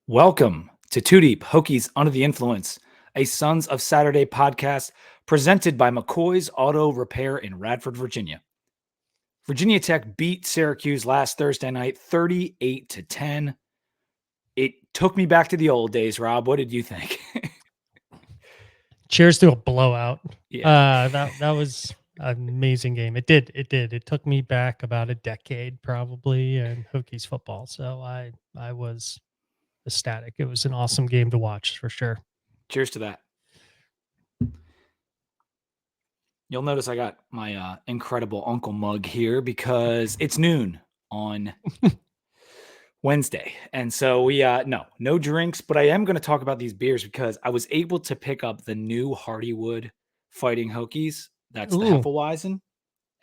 Welcome to Two Deep, Hokies Under the Influence, a Sons of Saturday podcast presented by McCoy's Auto Repair in Radford, Virginia. Virginia Tech beat Syracuse last Thursday night, 38-10. It took me back to the old days, Rob. What did you think? Cheers to a blowout. Yeah. That was an amazing game. It did. It took me back about a decade probably in Hokies football. So I was ecstatic. It was an awesome game to watch for sure. Cheers to that. You'll notice I got my incredible Uncle mug here because it's noon on Wednesday. And so we no drinks, but I am going to talk about these beers because I was able to pick up the new Hardywood Fighting Hokies. That's the Ooh, Hefeweizen.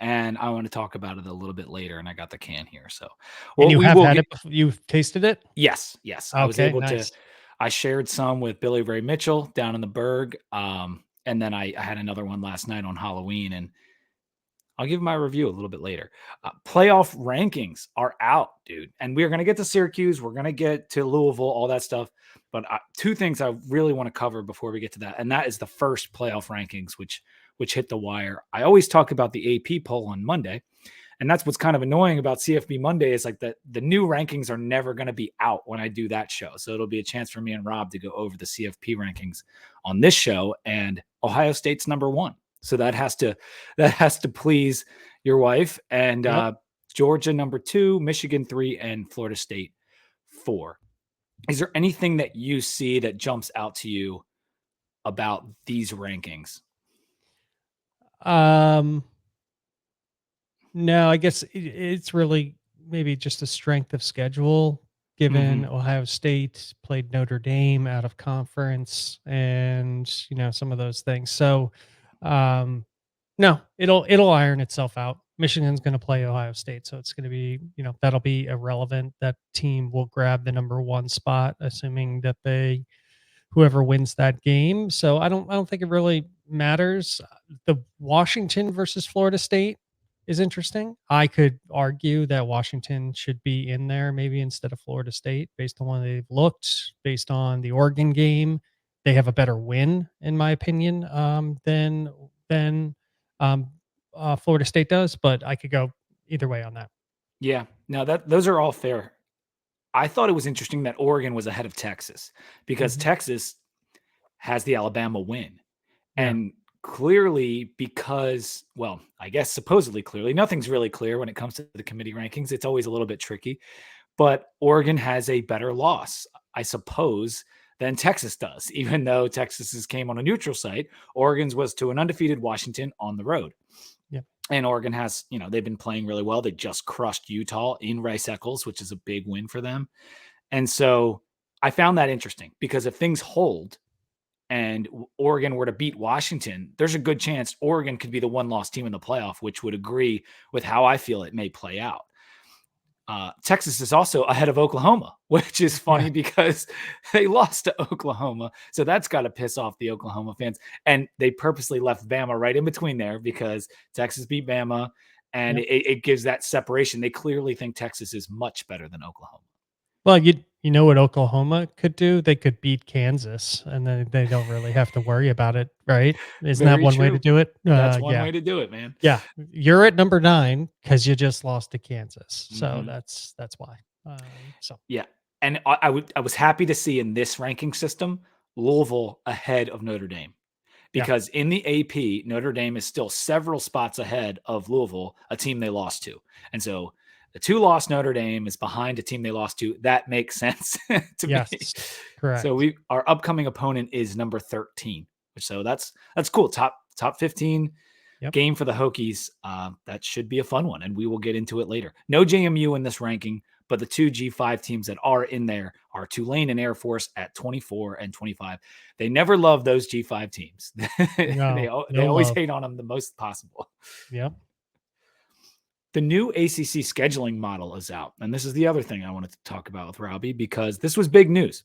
And I want to talk about it a little bit later. And I got the can here. So and you we have will had get. it before? You've tasted it? Yes. I was Okay, able to. nice. I shared some with Billy Ray Mitchell down in the Berg. And then I had another one last night on Halloween. And I'll give my review a little bit later. Playoff rankings are out, dude. And we're going to get to Syracuse. We're going to get to Louisville, all that stuff. But two things I really want to cover before we get to that. And that is the first playoff rankings, which hit the wire. I always talk about the AP poll on Monday. And that's what's kind of annoying about CFB Monday is like the new rankings are never going to be out when I do that show. So it'll be a chance for me and Rob to go over the CFP rankings on this show. And Ohio State's number one. So that has to please your wife. And Yep. Georgia number 2, Michigan 3, and Florida State 4. Is there anything that you see that jumps out to you about these rankings? No, I guess it's really maybe just a strength of schedule given Ohio State played Notre Dame out of conference and some of those things. So no, it'll iron itself out. Michigan's going to play Ohio State, so it's going to be, that'll be irrelevant. That team will grab the number 1 spot assuming that whoever wins that game. So I don't think it really matters. The Washington versus Florida State is interesting. I could argue that Washington should be in there maybe instead of Florida State based on when they've looked, based on the Oregon game. They have a better win, in my opinion, than Florida State does. But I could go either way on that. Yeah. No, those are all fair. I thought it was interesting that Oregon was ahead of Texas because Mhm. Texas has the Alabama win. Yeah. And clearly, because, well, I guess supposedly clearly, nothing's really clear when it comes to the committee rankings. It's always a little bit tricky. But Oregon has a better loss, I suppose, than Texas does, even though Texas's came on a neutral site. Oregon's was to an undefeated Washington on the road. Yeah. And Oregon has, they've been playing really well. They just crushed Utah in Rice Eccles, which is a big win for them. And so I found that interesting because if things hold and Oregon were to beat Washington, there's a good chance Oregon could be the one-loss team in the playoff, which would agree with how I feel it may play out. Texas is also ahead of Oklahoma, which is funny because they lost to Oklahoma. So that's got to piss off the Oklahoma fans. And they purposely left Bama right in between there because Texas beat Bama and it gives that separation. They clearly think Texas is much better than Oklahoma. Well, you know what Oklahoma could do? They could beat Kansas, and then they don't really have to worry about it, right? Isn't that Very one way to true. do it? That's one Yeah, way to do it, man. yeah. You're at number 9 because you just lost to Kansas, so Mm-hmm. that's why. So Yeah. And I was happy to see in this ranking system, Louisville ahead of Notre Dame. yeah, Because in the AP, Notre Dame is still several spots ahead of Louisville, a team they lost to. And so the 2-loss Notre Dame is behind a team they lost to. That makes sense to me. yes, So correct. our upcoming opponent is number 13. So that's cool. Top 15 Yep. game for the Hokies. That should be a fun one, and we will get into it later. No JMU in this ranking, but the 2 G5 teams that are in there are Tulane and Air Force at 24 and 25. They never love those G5 teams. they No, no always love. hate on them the most possible. Yep. The new ACC scheduling model is out, and this is the other thing I wanted to talk about with Robbie because this was big news.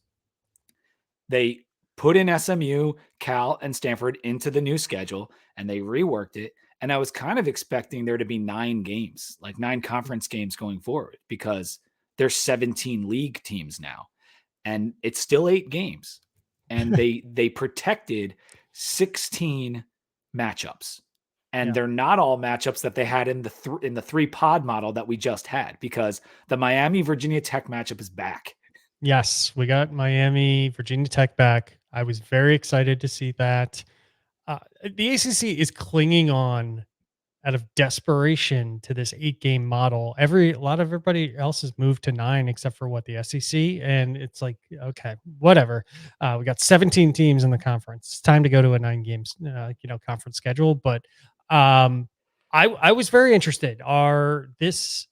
They put in SMU, Cal, and Stanford into the new schedule, and they reworked it. And I was kind of expecting there to be 9 games, like 9 conference games going forward, because there's 17 league teams now. and it's still 8 games. And they protected 16 matchups. And Yeah. they're not all matchups that they had in the 3 pod model that we just had, because the Miami Virginia Tech matchup is back. Yes, we got Miami, Virginia Tech back. I was very excited to see that. The ACC is clinging on out of desperation to this 8-game model. A lot of everybody else has moved to 9 except for what, the SEC, and it's like, okay, whatever. We got 17 teams in the conference. It's time to go to a 9 games, conference schedule. But um, I was very interested. This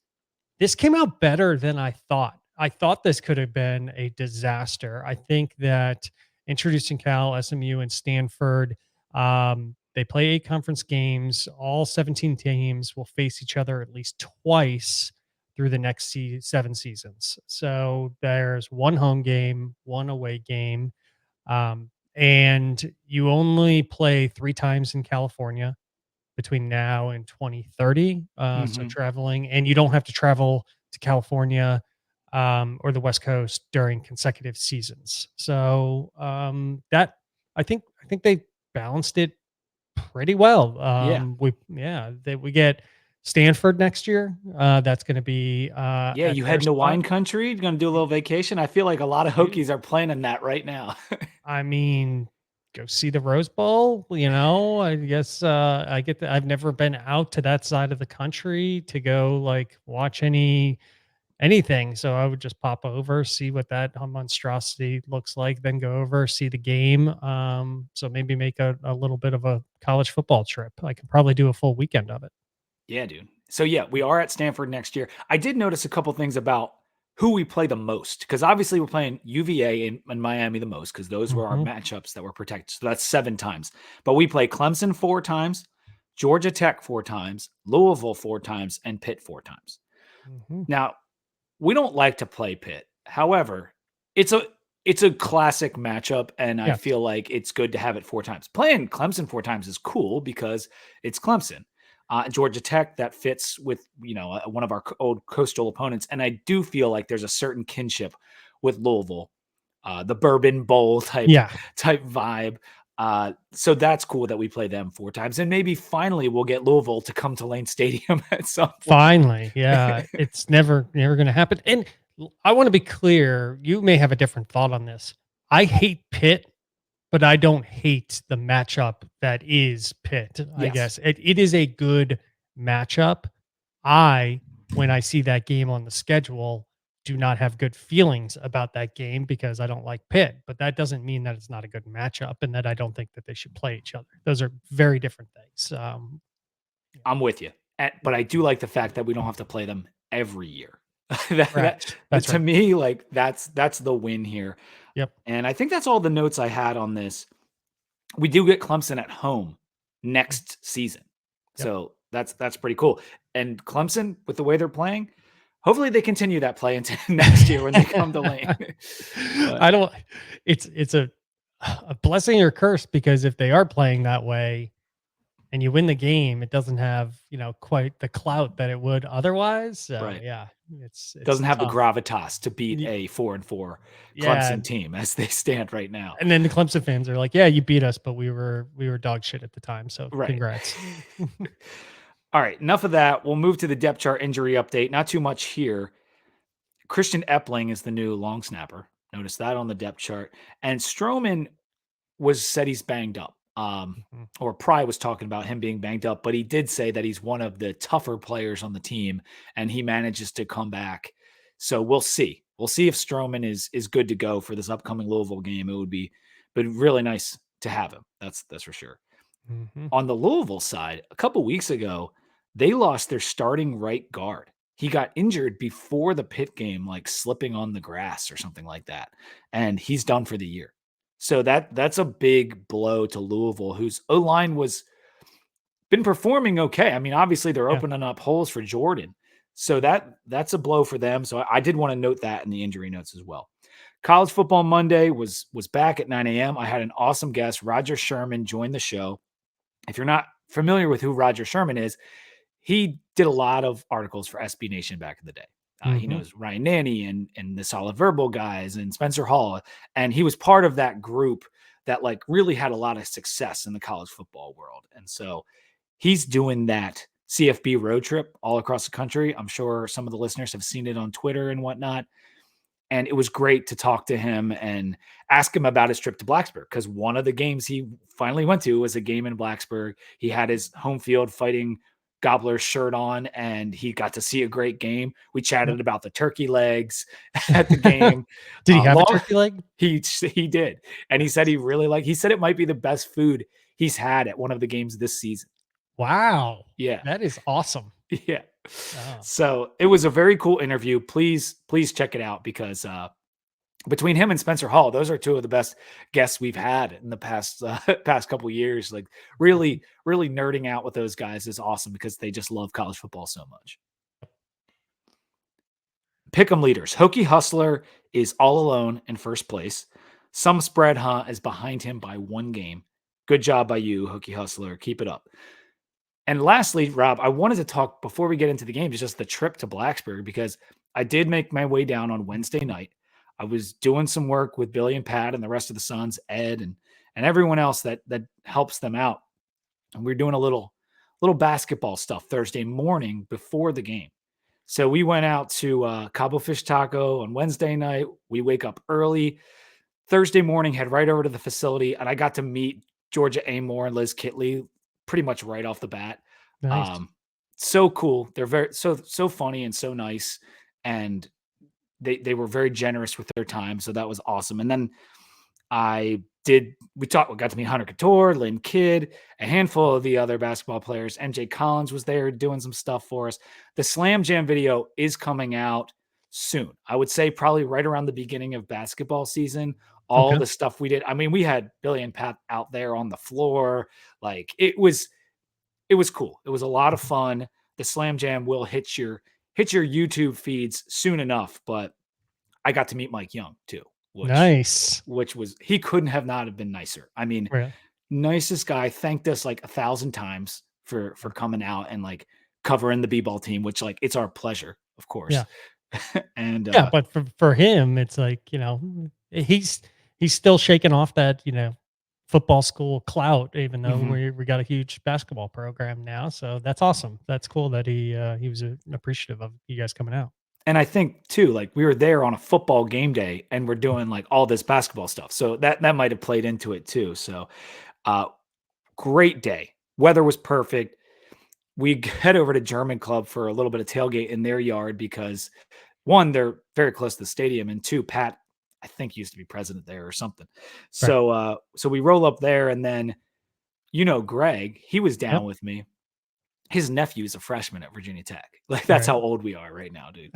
came out better than I thought. I thought this could have been a disaster. I think that introducing Cal, SMU, and Stanford, they play 8 conference games. All 17 teams will face each other at least twice through the next 7 seasons. So there's 1 home game, 1 away game, and you only play 3 times in California between now and 2030. So Mhm. traveling, and you don't have to travel to California or the West Coast during consecutive seasons. So that I think they balanced it pretty well. Yeah. We get Stanford next year. That's going to be Yeah, at you their heading to spot. wine country? You gonna do a little vacation? I feel like a lot of Hokies are planning that right now. I mean, go see the Rose Bowl, I guess, I've never been out to that side of the country to go, like, watch anything, so I would just pop over, see what that monstrosity looks like, then go over, see the game, so maybe make a little bit of a college football trip. I could probably do a full weekend of it. Yeah, dude. So yeah, we are at Stanford next year. I did notice a couple things about who we play the most, because obviously we're playing UVA and Miami the most, because those were our Mhm, matchups that were protected. So that's 7 times. But we play Clemson 4 times, Georgia Tech 4 times, Louisville 4 times, and Pitt 4 times. mhm. Now, we don't like to play Pitt. However, it's a it's a classic matchup, and I Yes. feel like it's good to have it 4 times. Playing Clemson 4 times is cool because it's Clemson. Georgia Tech, that fits with one of our old coastal opponents, and I do feel like there's a certain kinship with Louisville, the Bourbon Bowl Yeah. type vibe. So that's cool that we play them 4 times, and maybe finally we'll get Louisville to come to Lane Stadium at some point. Finally, yeah, it's never gonna happen, and I wanna be clear, you may have a different thought on this. I hate Pitt, but I don't hate the matchup that is Pitt, I Yes. guess. It is a good matchup. I, when I see that game on the schedule, do not have good feelings about that game because I don't like Pitt, but that doesn't mean that it's not a good matchup and that I don't think that they should play each other. Those are very different things. Yeah, I'm with you. But yeah. I do like the fact that we don't have to play them every year. that, Correct. that That's to right. me, like that's the win here. Yep. And I think that's all the notes I had on this. We do get Clemson at home next season. Yep. So that's pretty cool. And Clemson, with the way they're playing, hopefully they continue that play into next year when they come to Lane. But I don't it's a blessing or curse because if they are playing that way and you win the game, it doesn't have, quite the clout that it would otherwise. So right. yeah, it's Doesn't have the tough. gravitas to beat Y- a 4-4 Yeah. Clemson team as they stand right now. And then the Clemson fans are like, yeah, you beat us, but we were dog shit at the time. So Right. congrats. All right, enough of that. We'll move to the depth chart injury update. Not too much here. Christian Epling is the new long snapper. Notice that on the depth chart. And Stroman was said he's banged up. Mhm. Or Pry was talking about him being banged up, but he did say that he's one of the tougher players on the team, and he manages to come back. So we'll see. We'll see if Stroman is good to go for this upcoming Louisville game. It would be, but really nice to have him. That's for sure. Mhm. On the Louisville side, a couple weeks ago, they lost their starting right guard. He got injured before the Pitt game, like slipping on the grass or something like that, and he's done for the year. So that's a big blow to Louisville, whose O line was been performing okay. I mean, obviously they're Yeah. opening up holes for Jordan, so Mhm. that's a blow for them. So I did want to note that in the injury notes as well. College football Monday was back at 9 a.m. I had an awesome guest. Roger Sherman joined the show. If you're not familiar with who Roger Sherman is, he did a lot of articles for SB Nation back in the day. He Mhm. knows Ryan Nanny and the Solid Verbal guys and Spencer Hall, and he was part of that group that like really had a lot of success in the college football world. And so he's doing that CFB road trip all across the country. I'm sure some of the listeners have seen it on Twitter and whatnot. And it was great to talk to him and ask him about his trip to Blacksburg, because one of the games he finally went to was a game in Blacksburg. He had his home field fighting Gobbler shirt on, and he got to see a great game. We Yep. chatted about the turkey legs at the game. Did he have a Long turkey leg? he did, and he said Nice. he really like. He said it might be the best food he's had at one of the games this season. Wow. Yeah, That is awesome. yeah. Oh, So it was a very cool interview. Please check it out, because between him and Spencer Hall, those are two of the best guests we've had in the past past couple years. Like mhm. really nerding out with those guys is awesome, because they just love college football so much. Pick'em leaders. Hokie Hustler is all alone in first place. Some spread hunt is behind him by one game. Good job by you, Hokie Hustler. Keep it up. And lastly, Rob, I wanted to talk before we get into the game, just the trip to Blacksburg, because I did make my way down on Wednesday night. I was doing some work with Billy and Pat and the rest of the Suns, Ed and everyone else that helps them out. And we were doing a little basketball stuff Thursday morning before the game. So we went out to Cabo Fish Taco on Wednesday night. We wake up early. Thursday morning, head right over to the facility, and I got to meet Georgia Amore and Liz Kitley pretty much right off the bat. Nice. Um, so cool. They're so funny and so nice, and they were very generous with their time. So that was awesome. And then we got to meet Hunter Couture, Lynn Kidd, a handful of the other basketball players. MJ Collins was there doing some stuff for us. The Slam Jam video is coming out soon. I would say probably right around the beginning of basketball season. All Okay. the stuff we did. I mean, we had Billy and Pat out there on the floor. Like it was cool. It was a lot of Mhm. fun. The Slam Jam will hit your YouTube feeds soon enough, but I got to meet Mike Young too, Nice. which was he couldn't have not have been nicer. I mean, Really? nicest guy. Thanked us like 1,000 times for coming out and like covering the b-ball team, which like it's our pleasure, of course. Yeah. And Yeah, but for him, it's like, he's still shaking off that, football school clout, even though mhm. we got a huge basketball program now. So that's awesome. That's cool that he was appreciative of you guys coming out. And I think too, like we were there on a football game day and we're doing like all this basketball stuff. So that might have played into it too. So uh great day. Weather was perfect. We head over to German Club for a little bit of tailgate in their yard, because one, they're very close to the stadium, and two, Pat, I think, used to be president there or something. Right. So we roll up there, and then Greg, he was Yep. down with me. His nephew is a freshman at Virginia Tech. Like that's Right. how old we are right now, dude.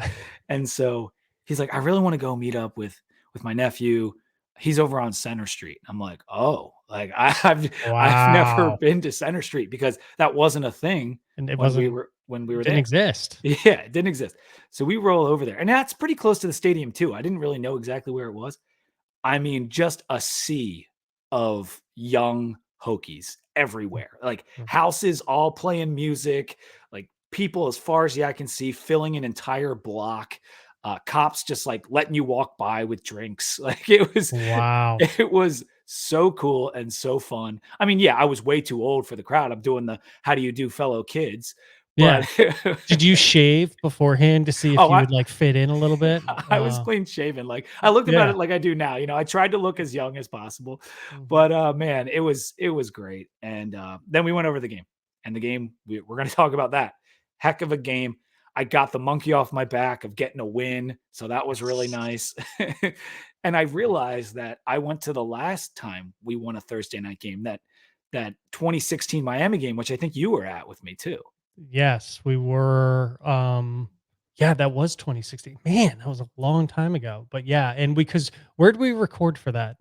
And so he's like, I really want to go meet up with my nephew. He's over on Center Street. I'm like, oh, like I've never Wow. been to Center Street, because that wasn't a thing And it when we wasn't were when we were didn't there. exist. Yeah, it didn't exist. So we roll over there, and that's pretty close to the stadium too. I didn't really know exactly where it was. I mean, just a sea of young Hokies Mm, everywhere. Like mm. houses all playing music, like people as far as the eye can see filling an entire block. Cops just like letting you walk by with drinks. Like Wow. it was so cool and so fun. I mean, yeah, I was way too old for the crowd. I'm doing the how do you do fellow kids, Yeah. but Did you shave beforehand to see if oh, you would, like, fit in a little bit? I was clean shaven. Like I looked about Yeah. it like I do now. I tried to look as young as possible, Mhm. but man, it was great. And then we went over the game, and the game we're going to talk about that. Heck of a game. I got the monkey off my back of getting a win, so that was really Nice. nice. And I realized that I went to the last time we won a Thursday night game, that 2016 Miami game, which I think you were at with me too. Yes, we were, yeah, that was 2016. Man, that was a long time ago, but yeah, and because where'd we record for that?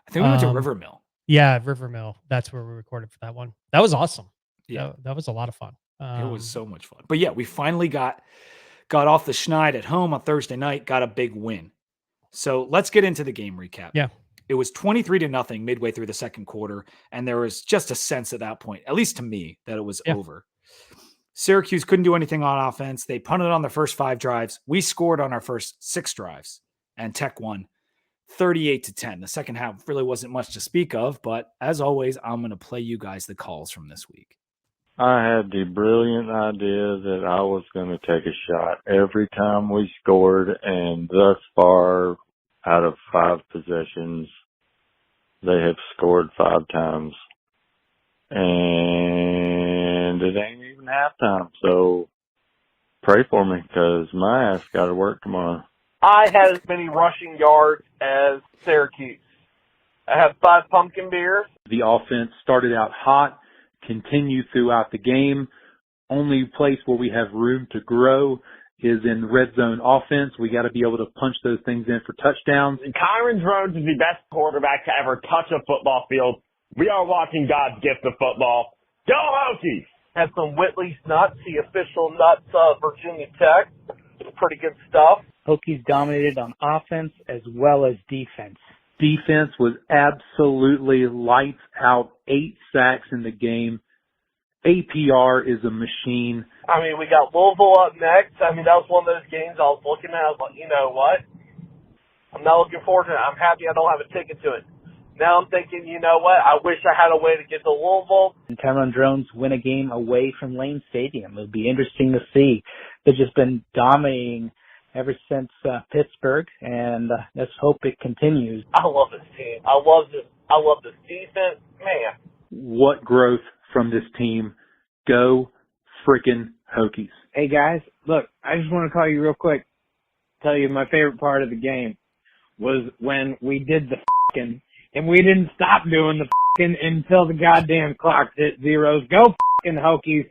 I think we went to Um, Rivermill. yeah, Rivermill, that's where we recorded for that one. That was awesome. Yeah. That was a lot of fun. It was so much fun. But yeah, we finally got off the schneid at home on Thursday night, got a big win. So let's get into the game recap. Yeah, It was 23-0 midway through the second quarter, and there was just a sense at that point, at least to me, that it was yeah, over. Syracuse couldn't do anything on offense. They punted on their first 5 drives. We scored on our first 6 drives, and Tech won 38-10. The second half really wasn't much to speak of, but as always, I'm going to play you guys the calls from this week. I had the brilliant idea that I was going to take a shot every time we scored, and thus far, out of 5 possessions, they have scored 5 times. And it ain't even halftime, so pray for me, because my ass got to work tomorrow. I had as many rushing yards as Syracuse. I had 5 pumpkin beers. The offense started out hot, continued throughout the game. Only place where we have room to grow is in red zone offense. We got to be able to punch those things in for touchdowns. Kyron Drones is the best quarterback to ever touch a football field. We are watching God's gift of football. Go Hokies! Had some Whitley's nuts, the official nuts of Virginia Tech. Pretty good stuff. Hokies dominated on offense as well as defense. Defense was absolutely lights out. 8 sacks in the game. APR is a machine. I mean, we got Louisville up next. I mean, that was one of those games I was looking at. I was like, you know what? I'm not looking forward to it. I'm happy I don't have a ticket to it. Now I'm thinking, you know what? I wish I had a way to get to Louisville. And Tyrone Drones win a game away from Lane Stadium. It'll be interesting to see. They've just been dominating ever since Pittsburgh, and let's hope it continues. I love this team. I love this defense. Man. What growth from this team. Go frickin' Hokies. Hey guys, look, I just want to call you real quick. Tell you my favorite part of the game was when we did the f***ing, and we didn't stop doing the f***ing until the goddamn clock hit zeros. Go f***ing Hokies.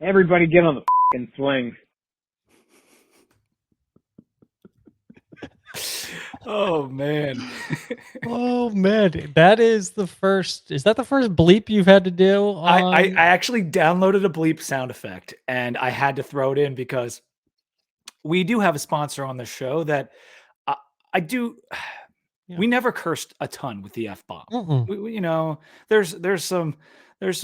Everybody get on the f***ing swings. Oh man. Oh man, that is the first. Is that the first bleep you've had to do? I actually downloaded a bleep sound effect, and I had to throw it in because we do have a sponsor on the show that I do. Yeah. We never cursed a ton with the F-bomb. We, you know, there's some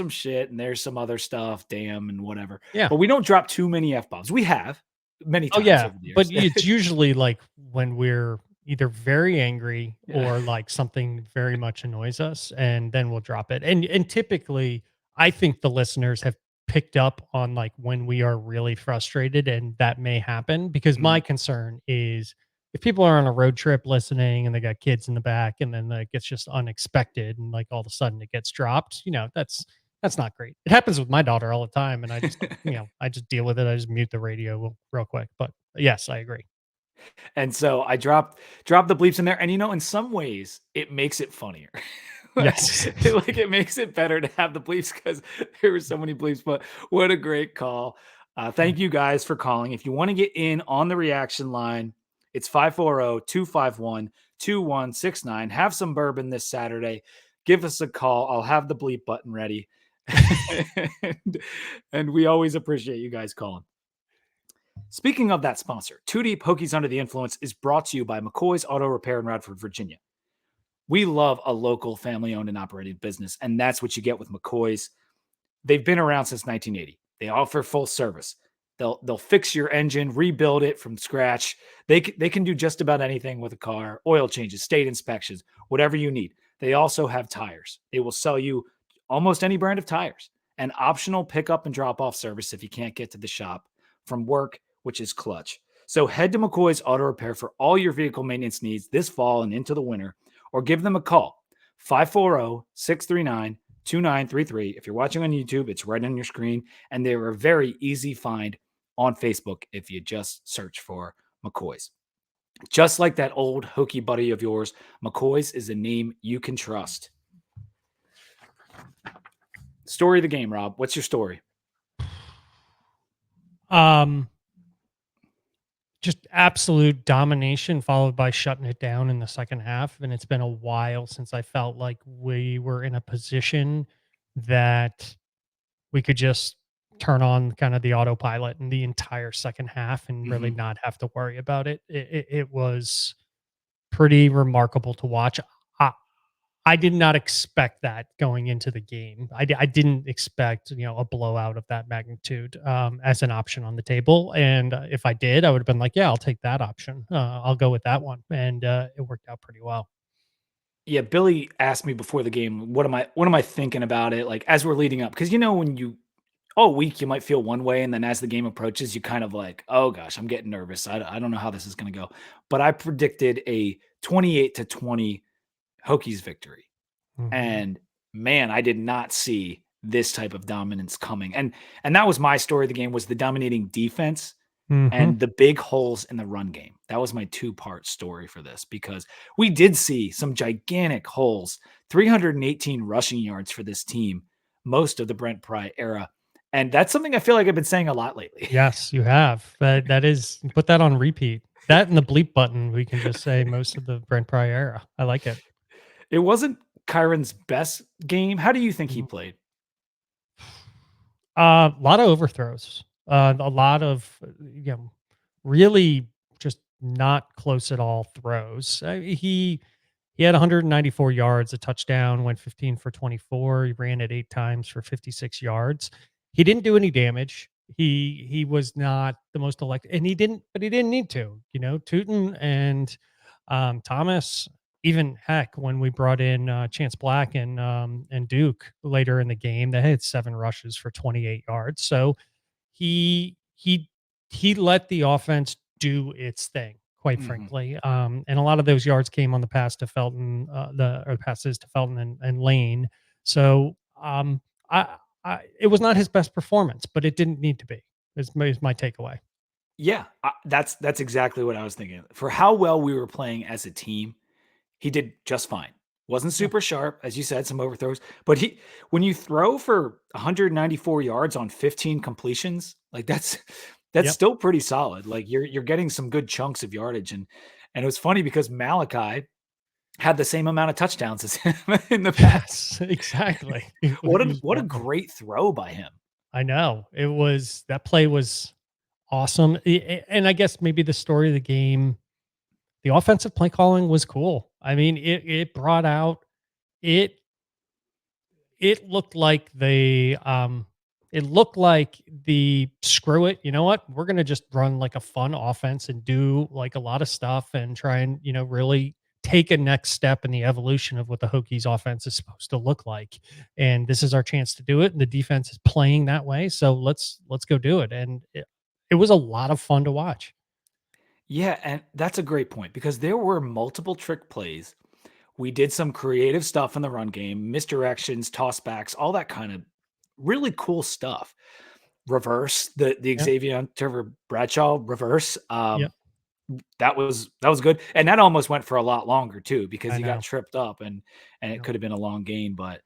shit and there's some other stuff, damn and whatever. Yeah, but we don't drop too many F-bombs. We have many times. Oh yeah, over the years. But it's usually like when we're either very angry or like something very much annoys us, and then we'll drop it. And typically, I think the listeners have picked up on like when we are really frustrated, and that may happen because my concern is if people are on a road trip listening and they got kids in the back, and then like it's just unexpected and like all of a sudden it gets dropped, you know, that's not great. It happens with my daughter all the time, and I just I just deal with it. I just mute the radio real quick. But yes, I agree. And so I dropped the bleeps in there, and in some ways it makes it funnier. Yes, like it makes it better to have the bleeps because there were so many bleeps. But what a great call! Thank you guys for calling. If you want to get in on the reaction line, it's 540-251-2169. Have some bourbon this Saturday. Give us a call. I'll have the bleep button ready, and we always appreciate you guys calling. Speaking of that sponsor, Two Deep Hokies Under the Influence is brought to you by McCoy's Auto Repair in Radford, Virginia. We love a local family-owned and operated business, and that's what you get with McCoy's. They've been around since 1980. They offer full service. They'll fix your engine, rebuild it from scratch. They can do just about anything with a car, oil changes, state inspections, whatever you need. They also have tires. They will sell you almost any brand of tires. An optional pickup and drop-off service if you can't get to the shop from work, which is clutch. So head to McCoy's Auto Repair for all your vehicle maintenance needs this fall and into the winter, or give them a call, 540-639-2933. If you're watching on YouTube, it's right on your screen, and they're a very easy find on Facebook if you just search for McCoy's. Just like that old Hokie buddy of yours, McCoy's is a name you can trust. Story of the game, Rob. What's your story? Just absolute domination followed by shutting it down in the second half. And it's been a while since I felt like we were in a position that we could just turn on kind of the autopilot in the entire second half and really not have to worry about it. It was pretty remarkable to watch. I did not expect that going into the game. I didn't expect, a blowout of that magnitude as an option on the table. And if I did, I would have been like, yeah, I'll take that option. I'll go with that one. And it worked out pretty well. Yeah, Billy asked me before the game, what am I thinking about it? Like as we're leading up, because when you all week you might feel one way, and then as the game approaches, you kind of like, oh gosh, I'm getting nervous. I don't know how this is going to go. But I predicted a 28-20 Hokies victory. Mhm. And man, I did not see this type of dominance coming. And that was my story of the game, was the dominating defense Mhm. and the big holes in the run game. That was my two-part story for this, because we did see some gigantic holes, 318 rushing yards for this team, most of the Brent Pry era. And that's something I feel like I've been saying a lot lately. Yes, you have. That is, put that on repeat. That and the bleep button, we can just say most of the Brent Pry era. I like it. It wasn't Kyron's best game. How do you think he Mhm. played? A lot of overthrows. A lot of really just not close at all throws. He had 194 yards, a touchdown, went 15 for 24. He ran it 8 times for 56 yards. He didn't do any damage. He was not the most elect, and he didn't need to. Tootin and Thomas, even heck, when we brought in Chance Black and Duke later in the game, they had 7 rushes for 28 yards. So he he he let the offense do its thing, quite Mhm. frankly. And a lot of those yards came on the pass to Felton, or passes to Felton and Lane. So I, it was not his best performance, but it didn't need to be. Is my takeaway. Yeah, that's exactly what I was thinking. For how well we were playing as a team, he did just fine. Wasn't Yeah. super sharp, as you said, some overthrows, but when you throw for 194 yards on 15 completions, like that's Yep. still pretty solid. Like you're getting some good chunks of yardage, and it was funny because Malachi had the same amount of touchdowns as him in the past. Yes. Exactly. He was What a balling. great throw by him. I know that play was awesome. And I guess maybe the story of the game, the offensive play calling was cool. I mean, it brought out it it looked like the screw it, you know what? We're gonna just run like a fun offense and do like a lot of stuff and try and, really take a next step in the evolution of what the Hokies offense is supposed to look like. And this is our chance to do it. And the defense is playing that way. So let's go do it. And it was a lot of fun to watch. Yeah, and that's a great point, because there were multiple trick plays. We did some creative stuff in the run game, misdirections, tossbacks, all that kind of really cool stuff. Reverse, the Yep. Xavier Trevor Bradshaw reverse. Yep. That was good. And that almost went for a lot longer too, because I he got know. tripped up, and it Yep. could have been a long game. But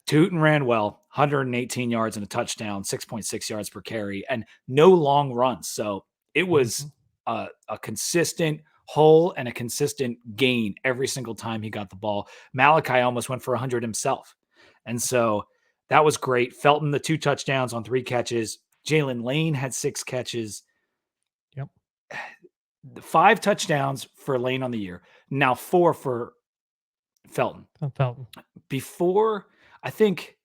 Tootin ran well, 118 yards and a touchdown, 6.6 yards per carry, and no long runs. So it was Mhm. a consistent hole and a consistent gain every single time he got the ball. Malachi almost went for 100 himself. And so that was great. Felton, the 2 touchdowns on 3 catches. Jalen Lane had 6 catches. Yep. 5 touchdowns for Lane on the year. Now 4 for Felton. Felton. Before, I think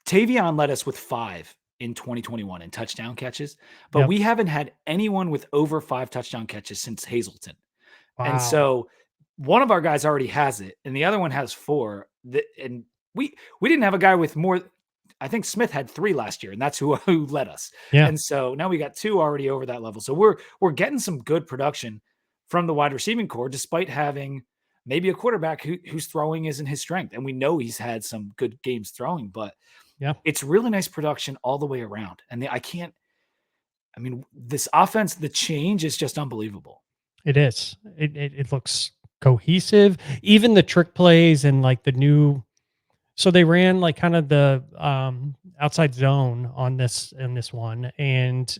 Tavion led us with 5 in 2021 in touchdown catches, but Yep. we haven't had anyone with over 5 touchdown catches since Hazleton. And Wow. so one of our guys already has it, and the other one has 4. And we didn't have a guy with more. I think Smith had 3 last year, and that's who led us. Yeah. And so now we got 2 already over that level. So we're getting some good production from the wide receiving core, despite having maybe a quarterback whose throwing isn't his strength. And we know he's had some good games throwing, but Yeah. it's really nice production all the way around. And this offense, the change is just unbelievable. It is. It looks cohesive. Even the trick plays and like the new, so they ran like kind of the outside zone on this one. And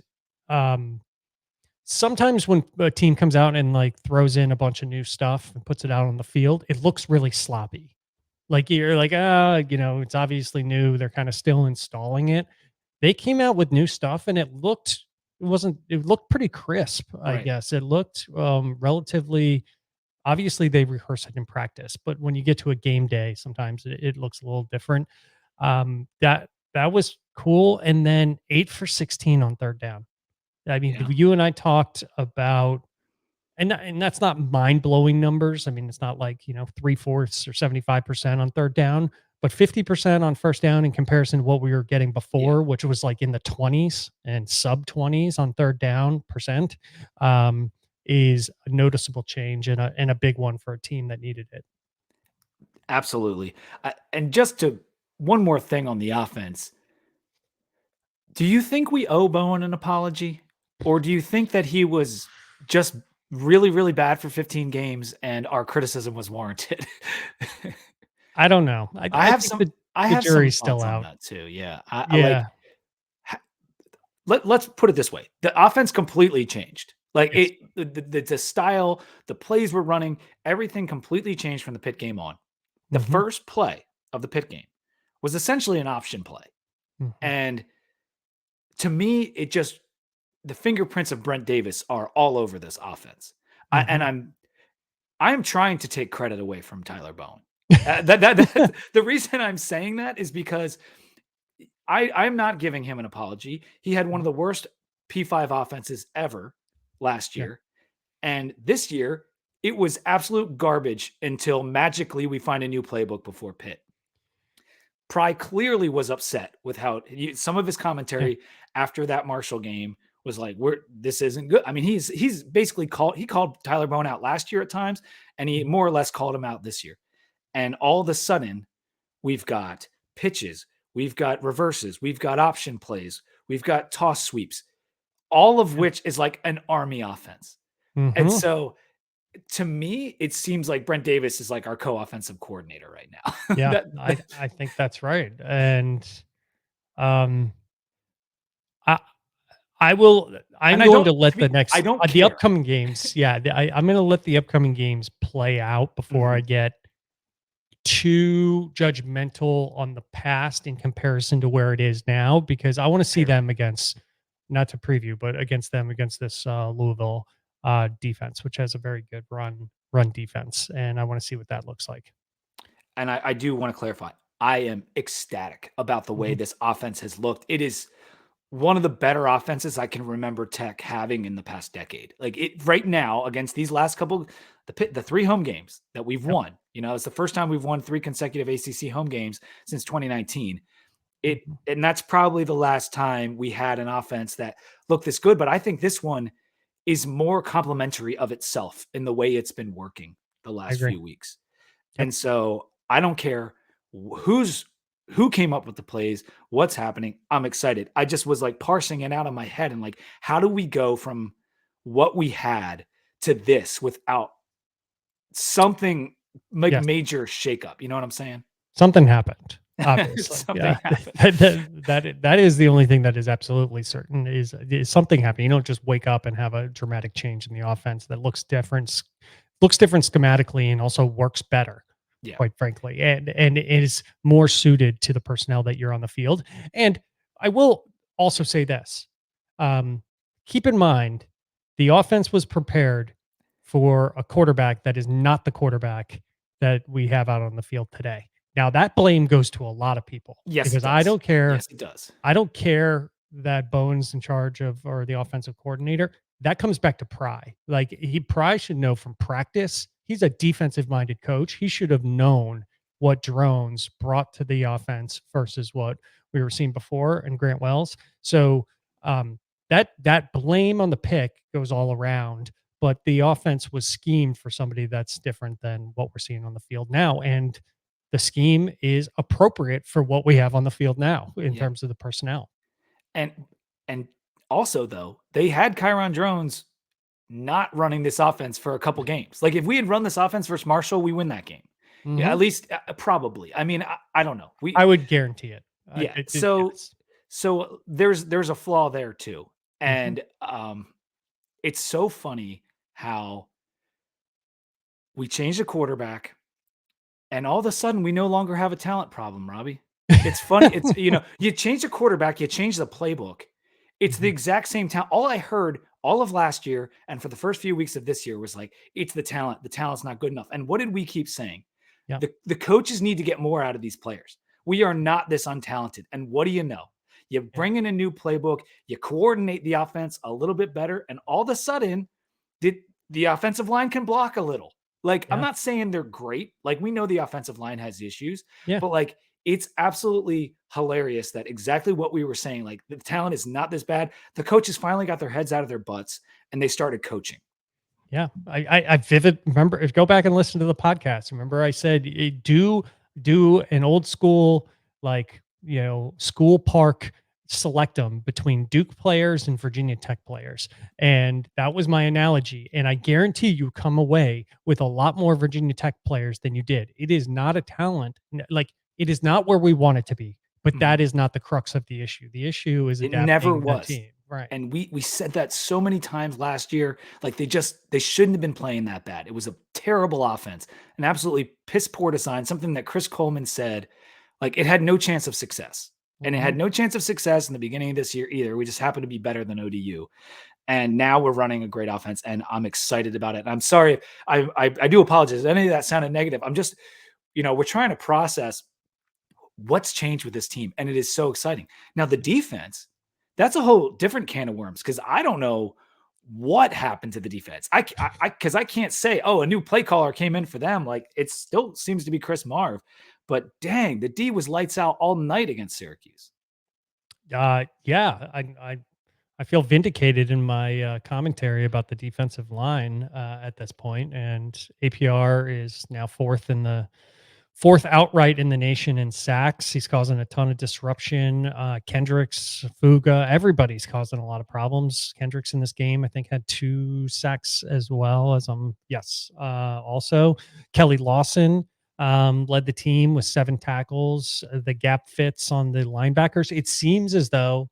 sometimes when a team comes out and like throws in a bunch of new stuff and puts it out on the field, it looks really sloppy. Like you're like, it's obviously new. They're kind of still installing it. They came out with new stuff and it looked pretty crisp, I Right. guess. It looked relatively obviously they rehearse it in practice, but when you get to a game day, sometimes it looks a little different. That was cool. And then 8 for 16 on third down. I mean, Yeah. you and I talked about, and that's not mind blowing numbers. I mean, it's not like, 3/4 or 75% on third down, but 50% on first down in comparison to what we were getting before, which was like in the 20s and sub 20s on third down percent, is a noticeable change and a big one for a team that needed it. Absolutely. And one more thing on the offense. Do you think we owe Bowen an apology? Or do you think that he was just really, really bad for 15 games and our criticism was warranted? I don't know. I have think some I the have some jury's still thoughts on out. that too. Yeah. Yeah. Let's put it this way. The offense completely changed. Like Yes. the style, the plays we're running, everything completely changed from the Pitt game on. The Mhm. first play of the Pitt game was essentially an option play. Mhm. And to me, the fingerprints of Brent Davis are all over this offense. Mhm. I am trying to take credit away from Tyler Bowen. The reason I'm saying that is because I'm not giving him an apology. He had one of the worst P5 offenses ever last Yeah. year. And this year, it was absolute garbage until magically we find a new playbook before Pitt. Pry clearly was upset with how some of his commentary after that Marshall game was like, this isn't good. I mean, he's basically called Tyler Bowen out last year at times, and he more or less called him out this year. And all of a sudden, we've got pitches, we've got reverses, we've got option plays, we've got toss sweeps, all of which is like an Army offense. And Mhm. so to me, it seems like Brent Davis is like our co-offensive coordinator right now. Yeah, That- I think that's right. And um I I will I'm and I going to don't, let the next I don't the care. upcoming games, I'm going to let the upcoming games play out before I Mhm. get too judgmental on the past in comparison to where it is now, because I want to see Fair. them against, not to preview, but against this Louisville defense, which has a very good run defense, and I want to see what that looks like. And I do want to clarify. I am ecstatic about the way Mhm. this offense has looked. It is one of the better offenses I can remember Tech having in the past decade. Like it right now against these last couple, the 3 home games that we've Yep. won. It's the first time we've won 3 consecutive ACC home games since 2019. Mhm. And that's probably the last time we had an offense that looked this good. But I think this one is more complimentary of itself in the way it's been working the I last agree. few weeks. Yep. And so I don't care who came up with the plays, what's happening. I'm excited. I just was like parsing it out in my head and like, how do we go from what we had to this without something like Yes. major shakeup? You know what I'm saying? Something happened, obviously. Something Yeah. happened. That is the only thing that is absolutely certain is something happened. You don't just wake up and have a dramatic change in the offense that looks different schematically and also works better, Yeah. quite frankly, and is more suited to the personnel that you're on the field. And I will also say this. Keep in mind the offense was prepared for a quarterback that is not the quarterback that we have out on the field today. Now that blame goes to a lot of people Yes, it because I does. don't care. Yes, it does. I don't care that Bowen's in charge of, or the offensive coordinator. That comes back to Pry. Like Pry should know from practice. He's a defensive minded coach. He should have known what drones brought to the offense versus what we were seeing before and Grant Wells. So that blame on the pick goes all around, but the offense was schemed for somebody that's different than what we're seeing on the field now. And the scheme is appropriate for what we have on the field now in Yeah. terms of the personnel. And also though, they had Kyron Drones not running this offense for a couple games. Like if we had run this offense versus Marshall, we win that game. Yeah, at least probably. I mean, I don't know. I would guarantee it. Yeah. Yes. So there's a flaw there too. Mhm. And it's so funny how we changed the quarterback and all of a sudden we no longer have a talent problem, Robbie. It's funny. It's you change the quarterback, you change the playbook. It's the Mhm. exact same talent. All I heard all of last year and for the first few weeks of this year was like, it's the talent. The talent's not good enough. And what did we keep saying? Yeah. The coaches need to get more out of these players. We are not this untalented. And what do you know? You bring in a new playbook, you coordinate the offense a little bit better, and all of a sudden, the offensive line can block a little. Like, I'm not saying they're great. Like, we know the offensive line has issues, but like, it's absolutely hilarious that exactly what we were saying, like the talent is not this bad. The coaches finally got their heads out of their butts and they started coaching. Yeah. I remember, go back and listen to the podcast. Remember I said, do an old school, like, school park select them between Duke players and Virginia Tech players. And that was my analogy. And I guarantee you come away with a lot more Virginia Tech players than you did. It is not a talent. Like, it is not where we want it to be, but that is not the crux of the issue. The issue is adapting never was. the team. Right. And we said that so many times last year. Like, they shouldn't have been playing that bad. It was a terrible offense, an absolutely piss poor design, something that Chris Coleman said, like, it had no chance of success. And it had no chance of success in the beginning of this year either. We just happened to be better than ODU. And now we're running a great offense, and I'm excited about it. And I'm sorry, I do apologize. Any of that sounded negative. I'm just, we're trying to process what's changed with this team, and it is so exciting. Now, the defense, that's a whole different can of worms, because I don't know what happened to the defense. Because I can't say, a new play caller came in for them. Like, it still seems to be Chris Marv. But dang, the D was lights out all night against Syracuse. I feel vindicated in my commentary about the defensive line at this point, and APR is now fourth outright in the nation in sacks. He's causing a ton of disruption. Kendricks, Fuga, everybody's causing a lot of problems. Kendricks in this game, I think, had 2 sacks as well as also Kelly Lawson led the team with 7 tackles. The gap fits on the linebackers. It seems as though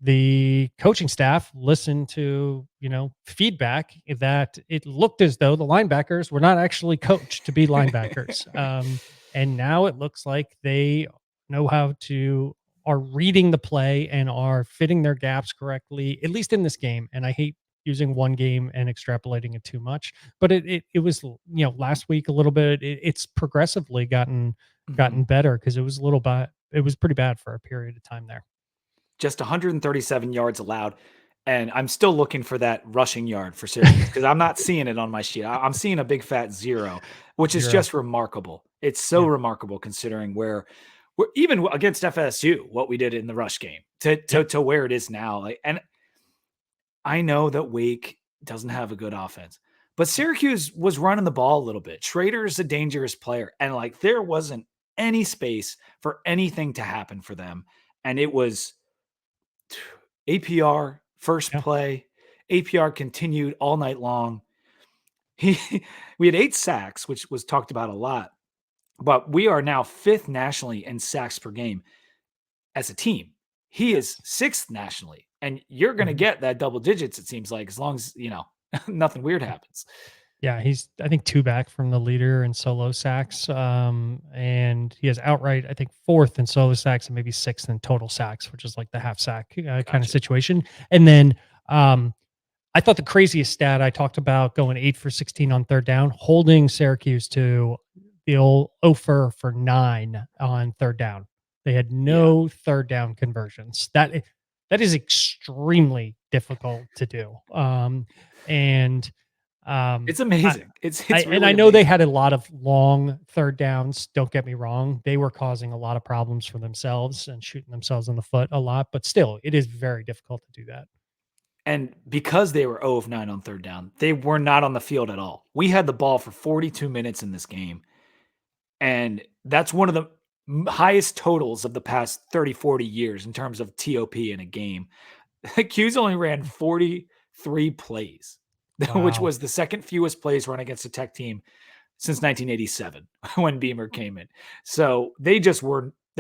the coaching staff listened to, feedback that it looked as though the linebackers were not actually coached to be linebackers. And now it looks like they know are reading the play and are fitting their gaps correctly, at least in this game. And I hate using one game and extrapolating it too much, but it was, last week a little bit, it's progressively gotten better, because it was it was pretty bad for a period of time there. Just 137 yards allowed. And I'm still looking for that rushing yard for Syracuse, because I'm not seeing it on my sheet. I'm seeing a big fat 0, which is just remarkable. It's so remarkable considering where we're even against FSU, what we did in the rush game to where it is now. Like, and I know that Wake doesn't have a good offense, but Syracuse was running the ball a little bit. Schrader is a dangerous player, and like, there wasn't any space for anything to happen for them. And it was APR first play. APR continued all night long. We had 8 sacks, which was talked about a lot, but we are now 5th nationally in sacks per game as a team. He is 6th nationally, and you're going to get that double digits, it seems like, as long as, nothing weird happens. Yeah, he's, I think, 2 back from the leader in solo sacks. And he has outright, I think, 4th in solo sacks and maybe 6th in total sacks, which is like the half sack kind of situation. And then I thought the craziest stat, I talked about going 8 for 16 on 3rd down, holding Syracuse to the old 0 for 9 on 3rd down. They had no 3rd down conversions. That is extremely difficult to do. It's amazing. It's really and I know amazing. they had a lot of long 3rd downs. Don't get me wrong. They were causing a lot of problems for themselves and shooting themselves in the foot a lot, but still, it is very difficult to do that. And because they were 0 of 9 on 3rd down, they were not on the field at all. We had the ball for 42 minutes in this game. And that's one of the highest totals of the past 30, 40 years in terms of TOP in a game. The Qs only ran 43 plays, which was the second fewest plays run against a Tech team since 1987 when Beamer came in. So they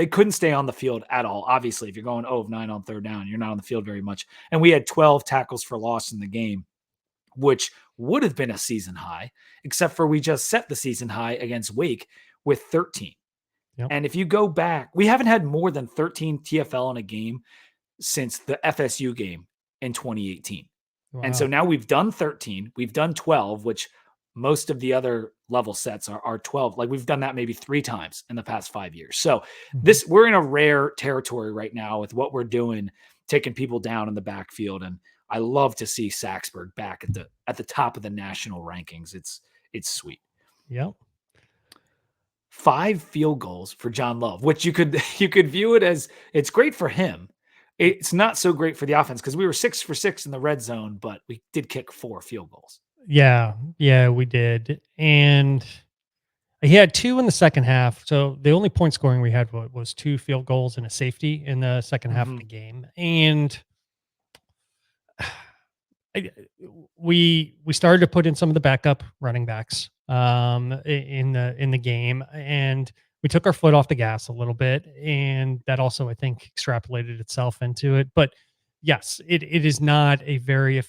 couldn't stay on the field at all. Obviously, if you're going 0 of 9 on 3rd down, you're not on the field very much. And we had 12 tackles for loss in the game, which would have been a season high, except for we just set the season high against Wake with 13. Yep. And if you go back, we haven't had more than 13 TFL in a game since the FSU game in 2018. Wow. And so now we've done 13, we've done 12, which most of the other level sets are 12. Like we've done that maybe 3 times in the past 5 years. So we're in a rare territory right now with what we're doing, taking people down in the backfield. And I love to see Saxburg back at the top of the national rankings. It's sweet. Yep. 5 field goals for John Love, which you could view it as it's great for him. It's not so great for the offense because we were 6 for 6 in the red zone, but we did kick 4 field goals. Yeah, we did. And he had 2 in the second half. So the only point scoring we had was 2 field goals and a safety in the second half of the game. And we started to put in some of the backup running backs in the game, and we took our foot off the gas a little bit, and that also I think extrapolated itself into it. But yes, it is not a very